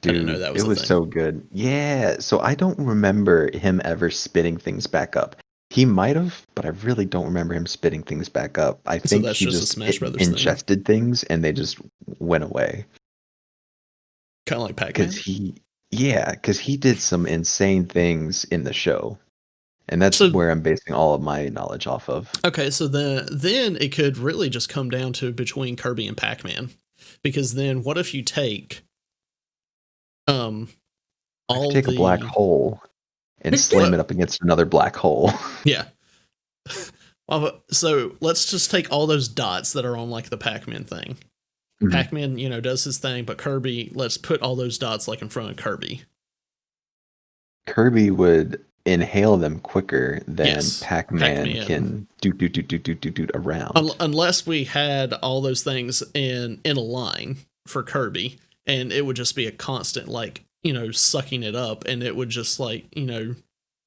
Dude, I didn't know that was it was so good. Yeah, so I don't remember him ever spitting things back up. He might have, but I really don't remember him spitting things back up. I think he just ingested things and they just went away. Kind of like Pac-Man. Because he did some insane things in the show. And that's where I'm basing all of my knowledge off of. Okay, so then it could really just come down to between Kirby and Pac-Man. Because then what if you take a black hole and slam it up against another black hole. Yeah. So let's just take all those dots that are on like the Pac-Man thing. Mm-hmm. Pac-Man, does his thing, but Kirby, let's put all those dots like in front of Kirby. Kirby would inhale them quicker than Pac-Man can do around. Unless we had all those things in a line for Kirby, and it would just be a constant like sucking it up, and it would just like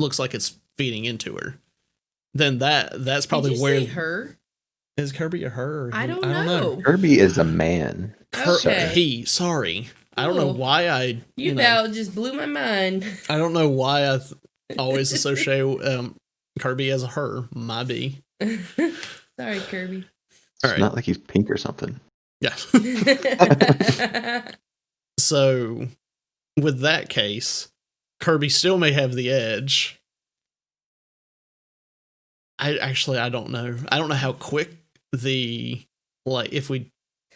looks like it's feeding into her. Then that's probably Did you where say her is Kirby a her? Or I don't know. Kirby is a man. Okay. Sorry. I don't know why I you about just blew my mind. I don't know why I always associate Kirby as a her. Might be. Sorry, Kirby. It's not like he's pink or something. Yeah. So, with that case, Kirby still may have the edge. I don't know. I don't know how quick if we,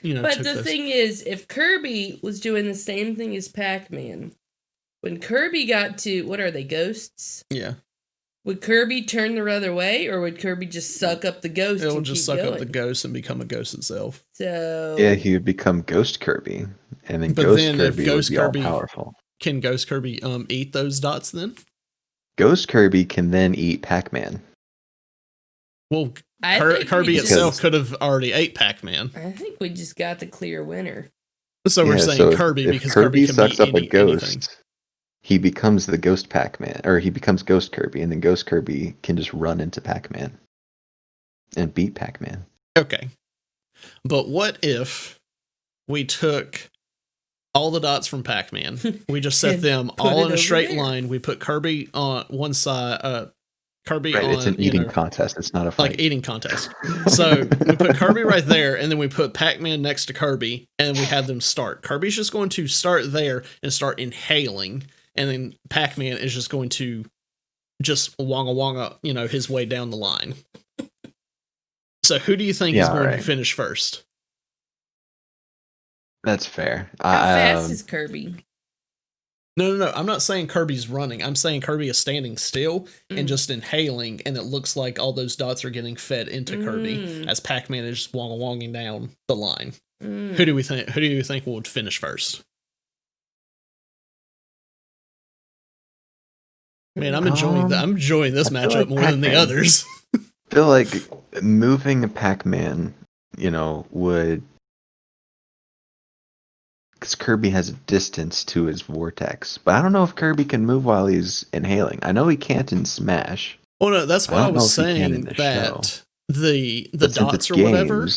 But the thing is, if Kirby was doing the same thing as Pac-Man, when Kirby got to, what are they, ghosts? Yeah. Would Kirby turn the other way, or would Kirby just suck up the ghost? It'll just suck up the ghost and become a ghost itself. So yeah, he would become Ghost Kirby, and then Kirby would be all powerful. Can Ghost Kirby eat those dots then? Ghost Kirby can then eat Pac-Man. Well, Kirby itself could have already ate Pac-Man. I think we just got the clear winner. So we're saying Kirby because Kirby can sucks up a ghost. Anything. He becomes the Ghost Pac-Man, or he becomes Ghost Kirby, and then Ghost Kirby can just run into Pac-Man and beat Pac-Man. Okay. But what if we took all the dots from Pac-Man, we just set them all in a straight line, we put Kirby on one side, Kirby Right, on, it's an eating contest. It's not a fight. like eating contest. So we put Kirby right there, and then we put Pac-Man next to Kirby, and we have them start. Kirby's just going to start there and start inhaling, and then Pac-Man is just going to just wonga wonga, his way down the line. So who do you think is going to finish first? That's fair. How fast is Kirby? No. I'm not saying Kirby's running. I'm saying Kirby is standing still and just inhaling, and it looks like all those dots are getting fed into Kirby as Pac-Man is just wonging down the line. Who do you think would finish first? Man, I'm enjoying this matchup more than the others. I feel like moving a Pac-Man, would, because Kirby has a distance to his vortex, but I don't know if Kirby can move while he's inhaling. I know he can't in Smash. Well, no, that's why I was saying that the dots or whatever.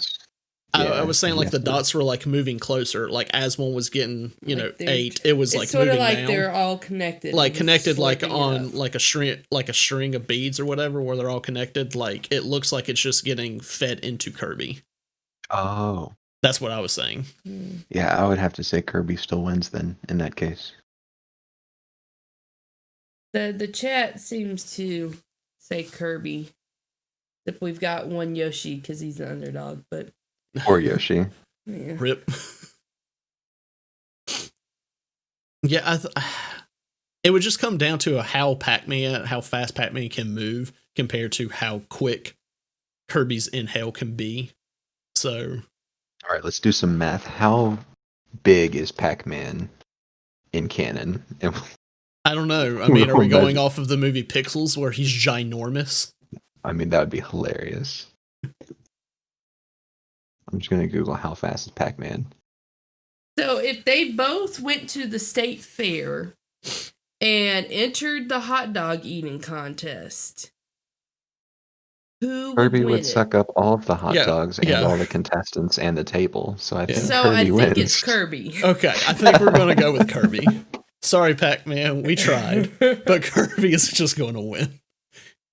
I was saying like the dots were like moving closer, like as one was getting, ate, it was like sort moving of like down. They're all connected, like connected, like on like a string of beads or whatever, where they're all connected. Like it looks like it's just getting fed into Kirby. Oh, that's what I was saying. Yeah, I would have to say Kirby still wins then in that case. The chat seems to say Kirby. Except we've got one Yoshi because he's the underdog, but. Poor Yoshi. Yeah. Rip. Yeah, it would just come down to how fast Pac-Man can move compared to how quick Kirby's inhale can be. So, all right, let's do some math. How big is Pac-Man in canon? I don't know. I mean, are we going off of the movie Pixels where he's ginormous? I mean, that would be hilarious. I'm just going to Google how fast is Pac-Man. So if they both went to the state fair and entered the hot dog eating contest, who Kirby would would suck up all of the hot dogs and all the contestants and the table. So I think Kirby wins. It's Kirby. Okay, I think we're going to go with Kirby. Sorry, Pac-Man, we tried, but Kirby is just going to win.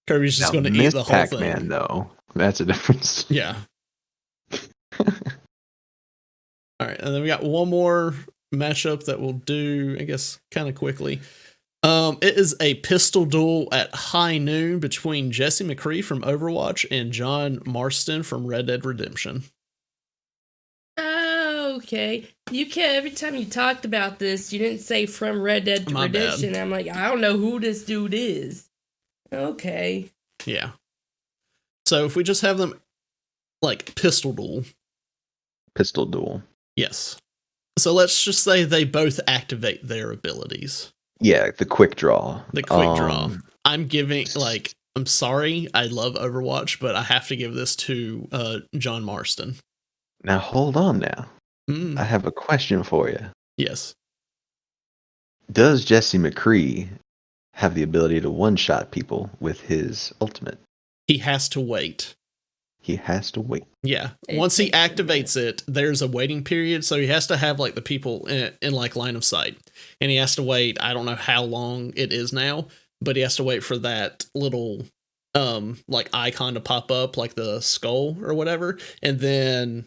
Kirby's just going to eat the whole Pac-Man, thing. Though, that's a difference. Yeah. All right, and then we got one more matchup that we'll do, I guess, kind of quickly. It is a pistol duel at high noon between Jesse McCree from Overwatch and John Marston from Red Dead Redemption. Okay. Every time you talked about this, you didn't say from Red Dead Redemption. I'm like, I don't know who this dude is. Okay. Yeah. So if we just have them like pistol duel. Pistol duel. Yes. So let's just say they both activate their abilities. Yeah, the quick draw. The quick draw. I'm sorry, I love Overwatch, but I have to give this to John Marston. Now hold on now. I have a question for you. Yes. Does Jesse McCree have the ability to one-shot people with his ultimate? He has to wait. Yeah. Once he activates it, there's a waiting period, so he has to have like the people in like line of sight. And he has to wait, I don't know how long it is now, but he has to wait for that little like icon to pop up, like the skull or whatever, and then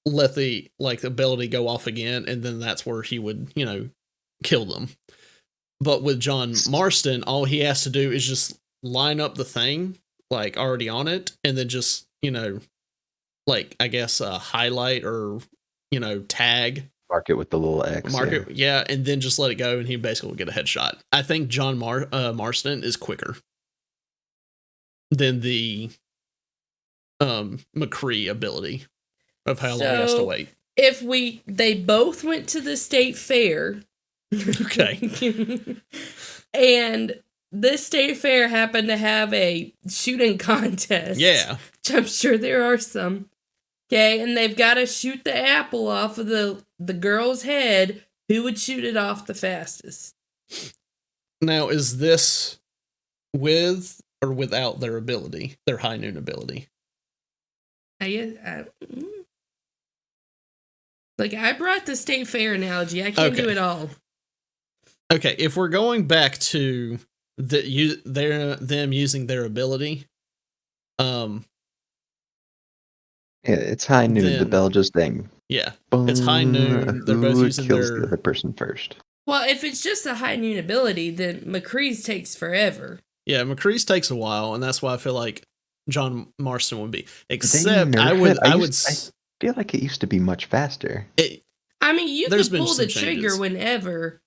let the ability go off again, and then that's where he would, kill them. But with John Marston, all he has to do is just line up the thing like already on it, and then just I guess highlight or tag, mark it with the little X, and then just let it go, and he basically will get a headshot. I think John Marston is quicker than the McCree ability of how long he has to wait. If they both went to the state fair, okay, and this state fair happened to have a shooting contest. Yeah. Which I'm sure there are some. Okay, and they've got to shoot the apple off of the girl's head. Who would shoot it off the fastest? Now, is this with or without their ability, their high noon ability? I brought the state fair analogy. I can't do it all. Okay, if we're going back to them using their ability, um, Yeah, it's high noon. The then bell just rang. yeah, it's high Boom. noon. They're both Who using kills the their other person first? Well, if it's just a high noon ability, then McCree's takes forever. yeah. McCree's takes a while, and that's why I feel like John Marston would be. They Except nerf it. I would. I feel like it used to be much faster. I mean, you There's can been pull the some trigger changes. whenever,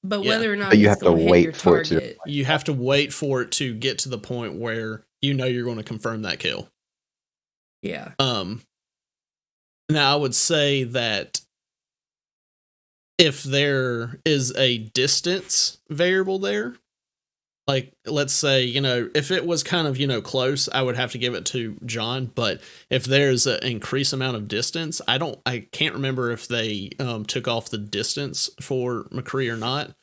but Yeah. whether or not But you it's have to going to hit wait your for it to- target. You have to wait for it to get to the point where you know you're going to confirm that kill. Yeah. Now I would say that if there is a distance variable there, like let's say, if it was kind of, close, I would have to give it to John. But if there's an increased amount of distance, I can't remember if they took off the distance for McCree or not.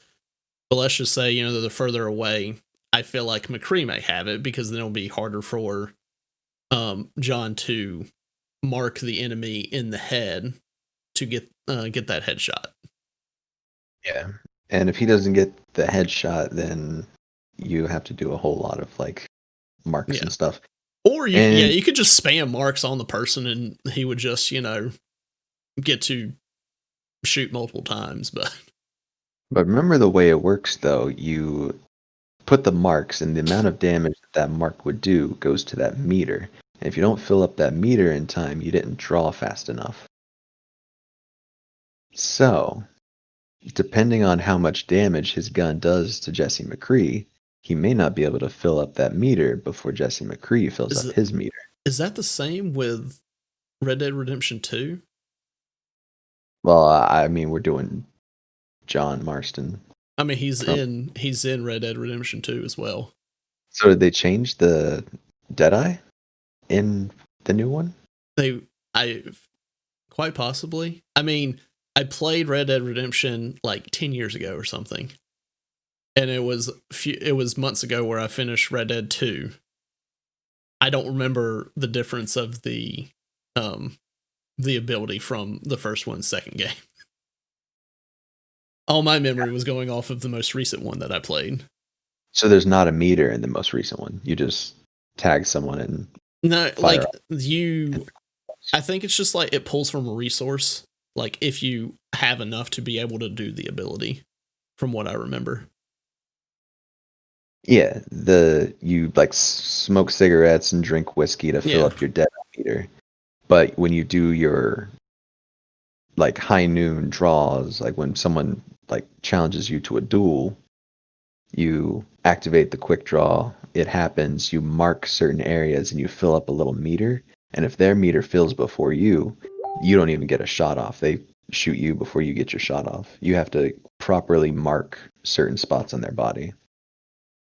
But let's just say, they're further away. I feel like McCree may have it because then it'll be harder for John to mark the enemy in the head to get that headshot. Yeah. And if he doesn't get the headshot, then you have to do a whole lot of like marks Yeah. and stuff. Or you could just spam marks on the person and he would just, get to shoot multiple times. But remember the way it works though, you put the marks and the amount of damage that mark would do goes to that meter. And if you don't fill up that meter in time, you didn't draw fast enough. So, depending on how much damage his gun does to Jesse McCree, he may not be able to fill up that meter before Jesse McCree fills up his meter. Is that the same with Red Dead Redemption 2? Well, I mean, we're doing John Marston. I mean, he's in Red Dead Redemption 2 as well. So did they change the Deadeye in the new one? Quite possibly. I mean, I played Red Dead Redemption like 10 years ago or something. And it was months ago where I finished Red Dead 2. I don't remember the difference of the ability from the first one, second game. All my memory was going off of the most recent one that I played. So there's not a meter in the most recent one. You just tag someone and I think it's just like it pulls from a resource. Like if you have enough to be able to do the ability, from what I remember. Yeah, you like smoke cigarettes and drink whiskey to fill up your Deadeye meter. But when you do your like high noon draws, like when someone like challenges you to a duel, you activate the quick draw, it happens, you mark certain areas and you fill up a little meter, and if their meter fills before you don't even get a shot off. They shoot you before you get your shot off. You have to properly mark certain spots on their body.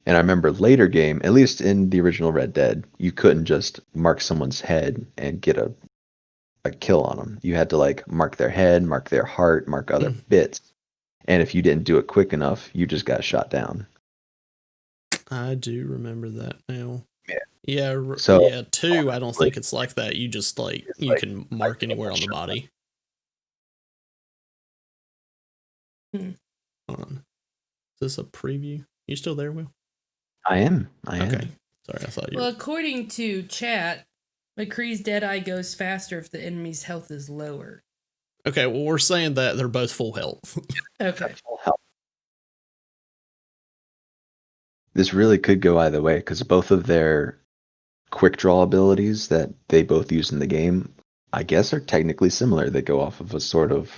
And I remember later game, at least in the original Red Dead, you couldn't just mark someone's head and get a kill on them. You had to like mark their head, mark their heart, mark other bits. And if you didn't do it quick enough, you just got shot down. I do remember that now. Yeah. Yeah. So, yeah. 2, I don't think it's like that. You just you can mark anywhere on the body. Hold on. Is this a preview? You still there, Will? I am. Okay. Sorry, I thought you. Well, according to chat, McCree's Deadeye goes faster if the enemy's health is lower. Okay, well, we're saying that they're both full health. Okay. Full health. This really could go either way because both of their quick draw abilities that they both use in the game, I guess, are technically similar. They go off of a sort of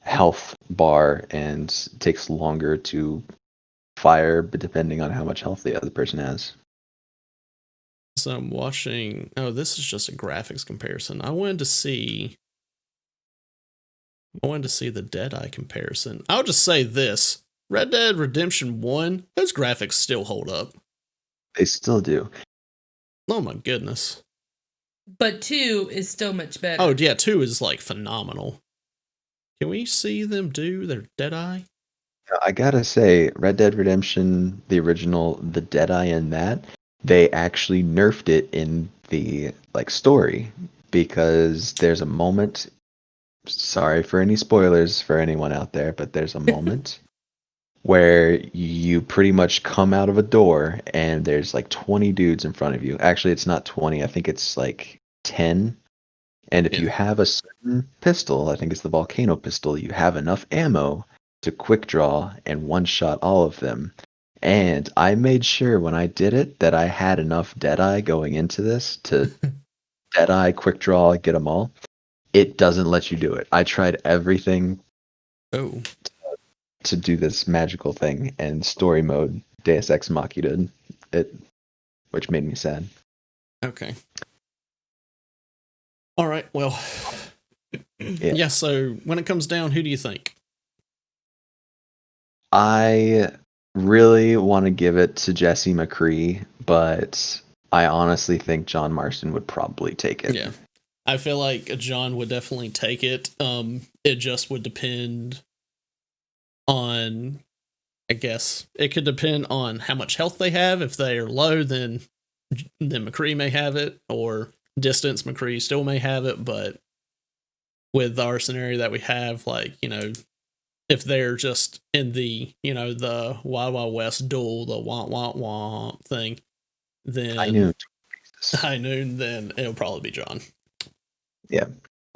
health bar and it takes longer to fire, but depending on how much health the other person has. So I'm watching. Oh, this is just a graphics comparison. I wanted to see the Deadeye comparison. I'll just say this: Red Dead Redemption 1, those graphics still hold up. They still do. Oh my goodness. But 2 is still much better. Oh yeah, 2 is like phenomenal. Can we see them do their Deadeye? I gotta say, Red Dead Redemption, the original, the Deadeye in that, they actually nerfed it in the like story because there's a moment. Sorry for any spoilers for anyone out there, but there's a moment where you pretty much come out of a door and there's like 20 dudes in front of you. Actually, it's not 20. I think it's like 10. And if you Yeah. have a certain pistol, I think it's the volcano pistol, you have enough ammo to quick draw and one shot all of them. And I made sure when I did it that I had enough Deadeye going into this to Deadeye, quick draw, get them all. It doesn't let you do it. I tried everything Oh. to do this magical thing, and story mode Deus Ex Machina it, which made me sad. Okay. All right. Well. Yeah. So when it comes down, who do you think? I really want to give it to Jesse McCree, but I honestly think John Marston would probably take it. Yeah. I feel like John would definitely take it. It just would depend on, I guess, it could depend on how much health they have. If they are low, then McCree may have it, or distance McCree still may have it. But with our scenario that we have, like, if they're just in the, the Wild Wild West duel, the wah wah wah thing, then high noon, then it'll probably be John. Yeah.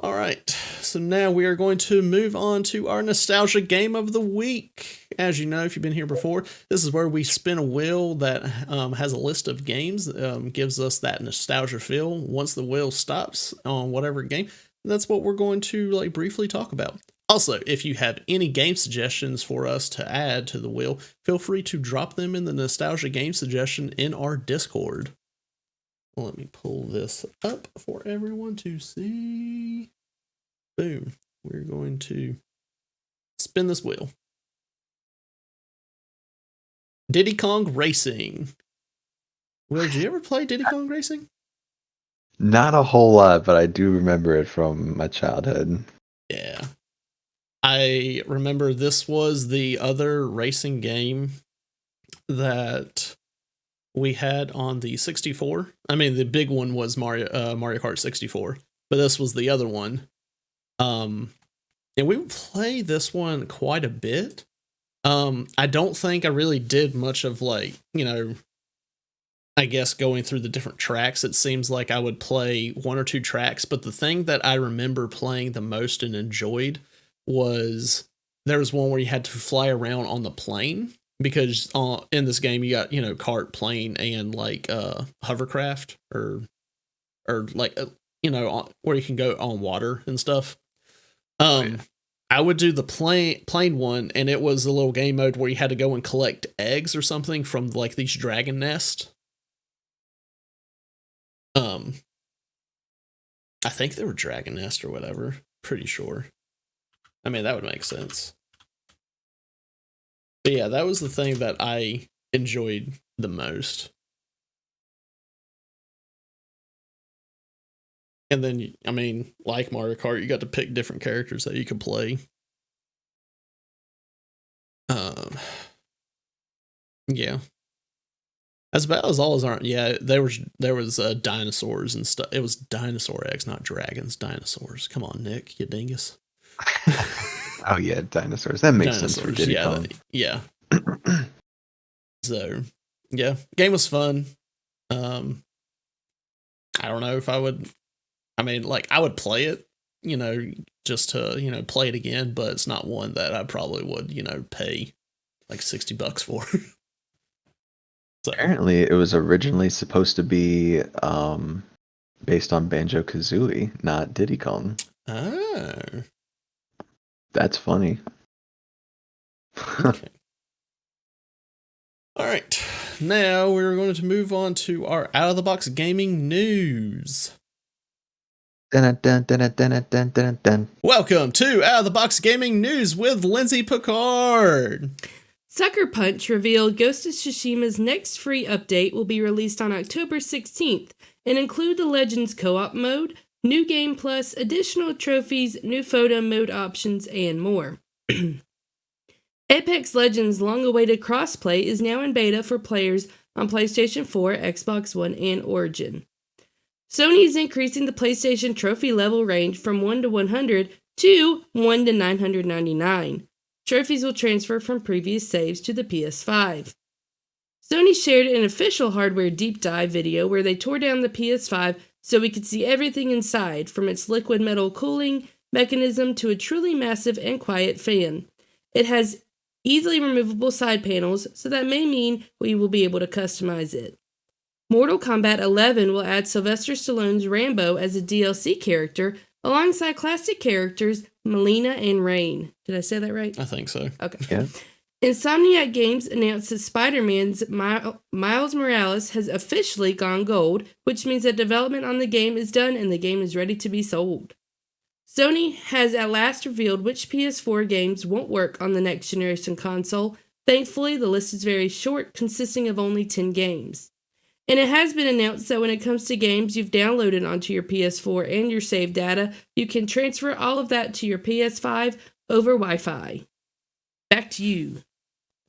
All right. So now we are going to move on to our nostalgia game of the week. As you know, if you've been here before, this is where we spin a wheel that has a list of games, gives us that nostalgia feel. Once the wheel stops on whatever game, that's what we're going to briefly talk about. Also, if you have any game suggestions for us to add to the wheel, feel free to drop them in the nostalgia game suggestion in our Discord. Let me pull this up for everyone to see. Boom. We're going to spin this wheel. Diddy Kong Racing. Will, did you ever play Diddy Kong Racing? Not a whole lot, but I do remember it from my childhood. Yeah. I remember this was the other racing game that we had on the 64. I mean, the big one was Mario Kart 64, but this was the other one. And we would play this one quite a bit. I don't think I really did much of I guess going through the different tracks. It seems like I would play one or two tracks, but the thing that I remember playing the most and enjoyed was there was one where you had to fly around on the plane, because in this game you got kart, plane, and hovercraft or where you can go on water and stuff. I would do the plane one, and it was a little game mode where you had to go and collect eggs or something from these dragon nests. I think they were dragon nest or whatever. Pretty sure. I mean, that would make sense. But yeah, that was the thing that I enjoyed the most. And then, I mean, like Mario Kart, you got to pick different characters that you could play. Yeah. As bad as all aren't. Yeah, there was dinosaurs and stuff. It was dinosaur eggs, not dragons. Dinosaurs. Come on, Nick, you dingus. Oh yeah, dinosaurs. That makes sense for Diddy Kong. Yeah. So, yeah, game was fun. I don't know if I would. I mean, I would play it, just to play it again, but it's not one that I probably would pay $60 for. So. Apparently, it was originally supposed to be based on Banjo-Kazooie, not Diddy Kong. Oh. That's funny. Okay. All right. Now we're going to move on to our out-of-the-box gaming news. Dun, dun, dun, dun, dun, dun, dun. Welcome to Out-of-the-Box Gaming News with Lindsay Picard. Sucker Punch revealed Ghost of Tsushima's next free update will be released on October 16th and include the Legends co-op mode, new game plus, additional trophies, new photo mode options, and more. Apex Legends' long-awaited crossplay is now in beta for players on PlayStation 4, Xbox One, and Origin. Sony is increasing the PlayStation trophy level range from 1 to 100 to 1 to 999. Trophies will transfer from previous saves to the PS5. Sony shared an official hardware deep dive video where they tore down the PS5 so we could see everything inside, from its liquid metal cooling mechanism to a truly massive and quiet fan. It has easily removable side panels, so that may mean we will be able to customize it. Mortal Kombat 11 will add Sylvester Stallone's Rambo as a DLC character, alongside classic characters Melina and Rain. Did I say that right? I think so. Okay. Yeah. Insomniac Games announced that Spider-Man's Miles Morales has officially gone gold, which means that development on the game is done and the game is ready to be sold. Sony has at last revealed which PS4 games won't work on the next generation console. Thankfully, the list is very short, consisting of only 10 games. And it has been announced that when it comes to games you've downloaded onto your PS4 and your save data, you can transfer all of that to your PS5 over Wi-Fi. Back to you.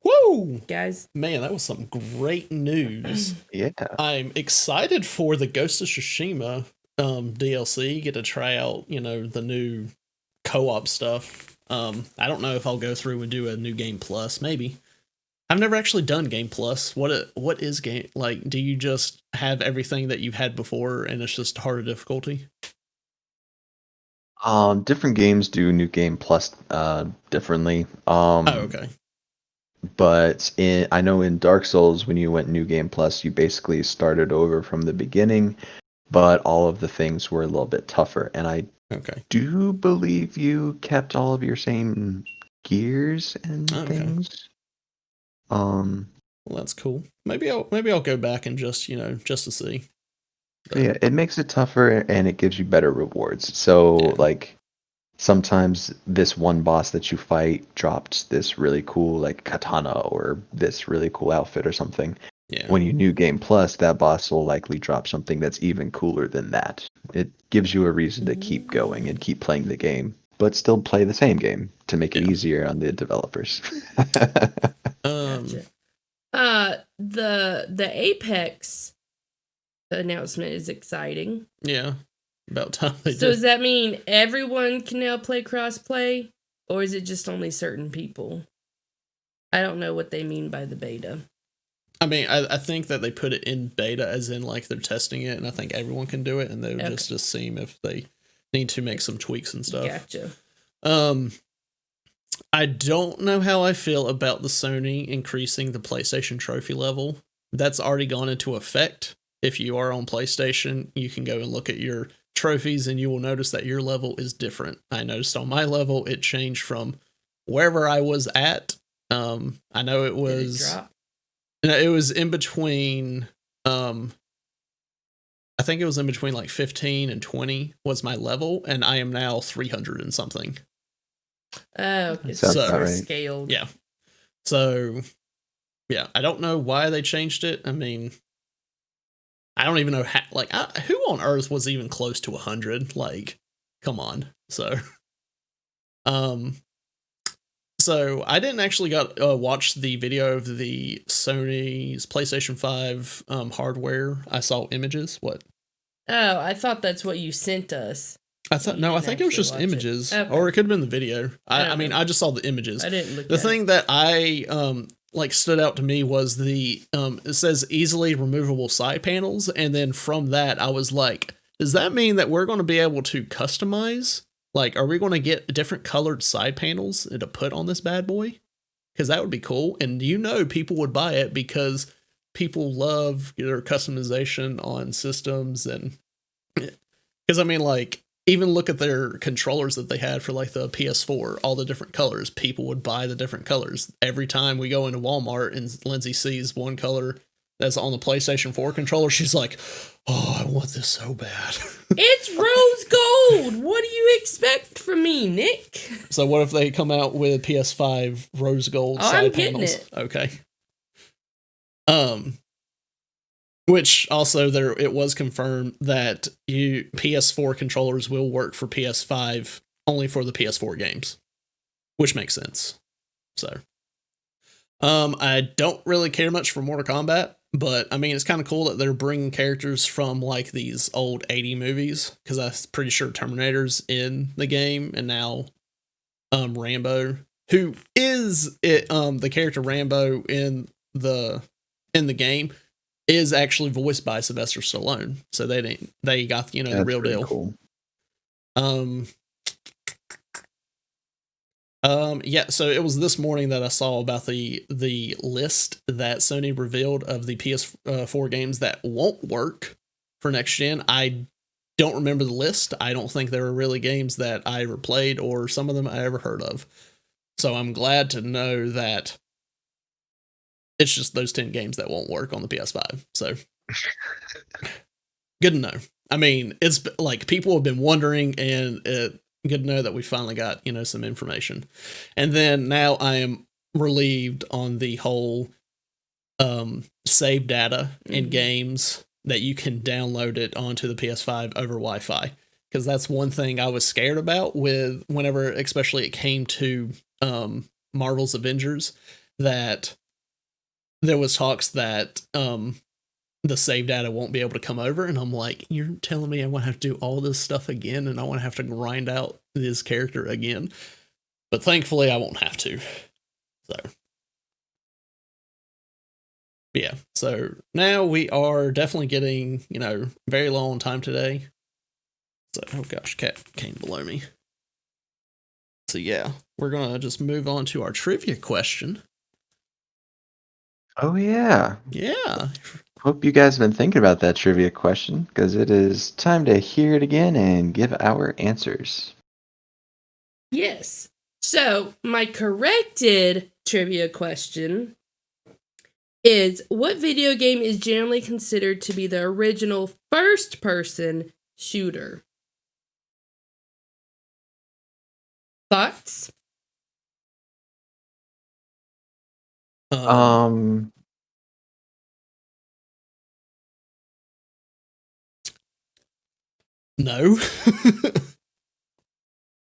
Woo! Guys. Man, that was some great news. Yeah. I'm excited for the Ghost of Tsushima DLC. Get to try out, the new co-op stuff. I don't know if I'll go through and do a new Game Plus. Maybe. I've never actually done Game Plus. What is Game? Like, do you just have everything that you've had before and it's just harder difficulty? Different games do New Game Plus differently. Oh, okay. But I know in Dark Souls, when you went New Game Plus, you basically started over from the beginning, but all of the things were a little bit tougher. And I do believe you kept all of your same gears and things. Well, that's cool. Maybe I'll go back and just to see. But yeah, it makes it tougher and it gives you better rewards. So like sometimes this one boss that you fight dropped this really cool like katana or this really cool outfit or something. Yeah. When you New Game Plus, that boss will likely drop something that's even cooler than that. It gives you a reason to keep going and keep playing the game, but still play the same game to make it easier on the developers. Gotcha. The Apex announcement is exciting. Yeah. About time they did. So does that mean everyone can now play crossplay? Or is it just only certain people? I don't know what they mean by the beta. I mean, I think that they put it in beta as in like they're testing it, and I think everyone can do it, and they'll just see if they need to make some tweaks and stuff. Gotcha. I don't know how I feel about the Sony increasing the PlayStation trophy level. That's already gone into effect. If you are on PlayStation, you can go and look at your trophies and you will notice that your level is different. I noticed on my level, it changed from wherever I was at. I know it was... Did it drop? It was in between... I think it was in between like 15 and 20 was my level, and I am now 300 and something. Oh, it's scaled. Yeah. So, yeah, I don't know why they changed it. I mean, I don't even know how, who on earth was even close to 100? Like, come on. So, so I didn't actually watch the video of the Sony's PlayStation 5 hardware. I saw images. What? Oh, I thought that's what you sent us. I think it was just images, or it could have been the video. I mean, I just saw the images. I didn't look. The thing that I stood out to me was the it says easily removable side panels, and then from that I was like, does that mean that we're going to be able to customize? Like, are we going to get different colored side panels to put on this bad boy? Because that would be cool, and people would buy it because people love their customization on systems, and because I mean, like, even look at their controllers that they had for like the PS4, all the different colors. People would buy the different colors. Every time we go into Walmart and Lindsay sees one color that's on the PlayStation 4 controller, she's like, oh, I want this so bad. It's rose gold. What do you expect from me, Nick? So what if they come out with PS5 rose gold side panels? It. Okay. Which also it was confirmed that PS4 controllers will work for PS5 only for the PS4 games, which makes sense. So, I don't really care much for Mortal Kombat, but I mean, it's kind of cool that they're bringing characters from like these old 80 movies, because I'm pretty sure Terminator's in the game, and now Rambo who is it, the character Rambo in the game, is actually voiced by Sylvester Stallone. So they got the That's real pretty deal. cool. Yeah, so it was this morning that I saw about the list that Sony revealed of the PS4 games that won't work for next gen. I don't remember the list. I don't think there were really games that I ever played or some of them I ever heard of. So I'm glad to know that it's just those 10 games that won't work on the PS5. So good to know. I mean, it's like people have been wondering, and good to know that we finally got, some information. And then now I am relieved on the whole save data in games that you can download it onto the PS5 over Wi-Fi. Because that's one thing I was scared about with whenever, especially it came to Marvel's Avengers, that there was talks that the save data won't be able to come over, and I'm like, you're telling me I want to have to do all this stuff again, and I want to have to grind out this character again. But thankfully, I won't have to. So, yeah. So now we are definitely getting, very low on time today. So, oh gosh, cat came below me. So yeah, we're gonna just move on to our trivia question. Oh yeah. Yeah. Hope you guys have been thinking about that trivia question, because it is time to hear it again and give our answers. Yes. So, my corrected trivia question is, what video game is generally considered to be the original first-person shooter? Thoughts? No.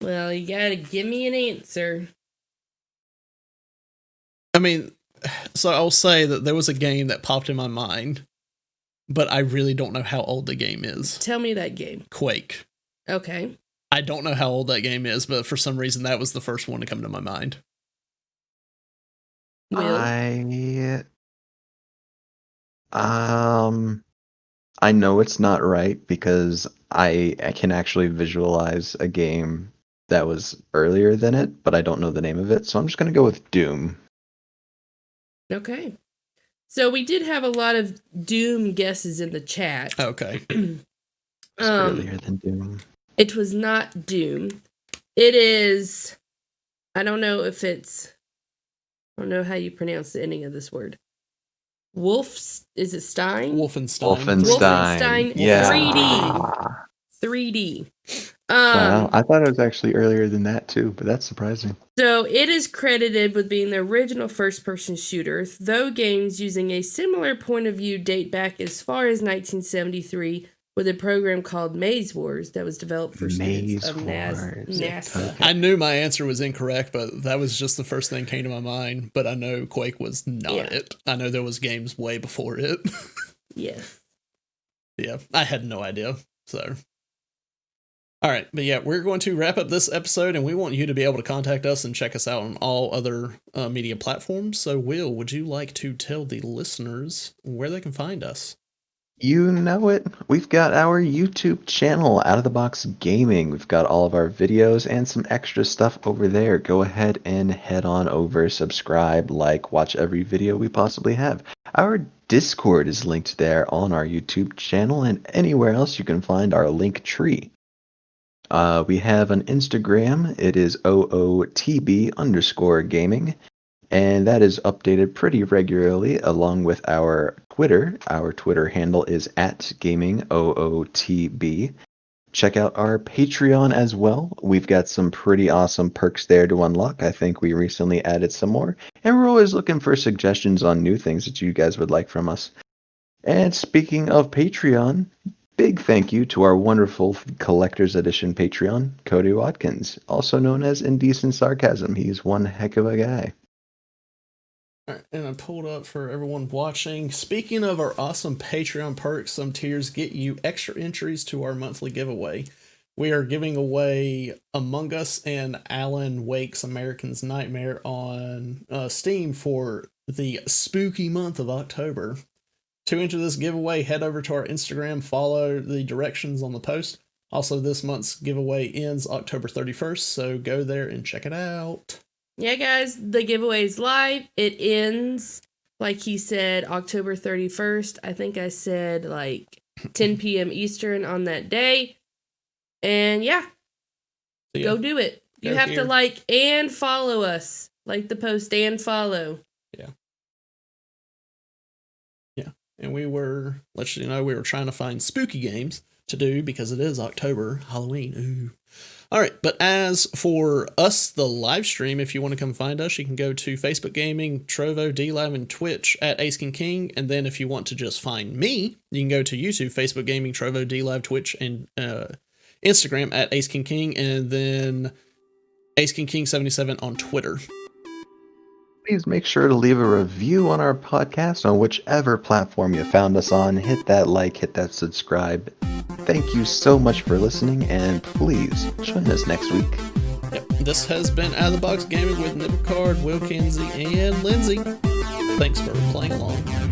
Well, you gotta give me an answer. I mean, so I'll say that there was a game that popped in my mind, but I really don't know how old the game is. Tell me that game. Quake. Okay. I don't know how old that game is, but for some reason that was the first one to come to my mind. Will? I know it's not right because I can actually visualize a game that was earlier than it, but I don't know the name of it, so I'm just gonna go with Doom. Okay. So we did have a lot of Doom guesses in the chat. Okay. It's earlier than Doom. It was not Doom. It is, I don't know how you pronounce the ending of this word. Is it Stein? Wolfenstein. Yeah. 3D. Wow, I thought it was actually earlier than that too, but that's surprising. So it is credited with being the original first-person shooter, though games using a similar point of view date back as far as 1973 with a program called Maze Wars that was developed for students of NASA. I knew my answer was incorrect, but that was just the first thing that came to my mind. But I know Quake was not it. I know there was games way before it. Yes. Yeah, I had no idea. So, all right, but yeah, we're going to wrap up this episode, and we want you to be able to contact us and check us out on all other media platforms. So, Will, would you like to tell the listeners where they can find us? You know it. We've got our YouTube channel, Out of the Box Gaming. We've got all of our videos and some extra stuff over there. Go ahead and head on over, subscribe, watch every video we possibly have. Our Discord is linked there on our YouTube channel and anywhere else you can find our link tree. We have an Instagram. It is OOTB_gaming. And that is updated pretty regularly along with our Twitter. Our Twitter handle is @GamingOOTB. Check out our Patreon as well. We've got some pretty awesome perks there to unlock. I think we recently added some more. And we're always looking for suggestions on new things that you guys would like from us. And speaking of Patreon, big thank you to our wonderful Collector's Edition Patreon, Cody Watkins, also known as Indecent Sarcasm. He's one heck of a guy. And I pulled up for everyone watching. Speaking of our awesome Patreon perks, some tiers get you extra entries to our monthly giveaway. we are giving away Among Us and Alan Wake's American's Nightmare on Steam for the spooky month of October. To enter this giveaway, head over to our Instagram, follow the directions on the post. Also, this month's giveaway ends October 31st, so go there and check it out. Yeah, guys, the giveaway is live. It ends, like he said, October 31st. I think I said like 10 p.m. Eastern on that day. And yeah, go do it. You have to like and follow us. Like the post and follow. Yeah. Yeah. And we were trying to find spooky games to do because it is October, Halloween. Ooh. All right, but as for us, the live stream, if you want to come find us, you can go to Facebook Gaming, Trovo, DLive, and Twitch at AceKingKing. And then if you want to just find me, you can go to YouTube, Facebook Gaming, Trovo, DLive, Twitch, and Instagram at AceKingKing, and then AceKingKing77 on Twitter. Please make sure to leave a review on our podcast on whichever platform you found us on. Hit that like, hit that subscribe. Thank you so much for listening, and please join us next week. Yep, this has been Out of the Box Gaming with Nibcard, Will Kinsey, and Lindsay. Thanks for playing along.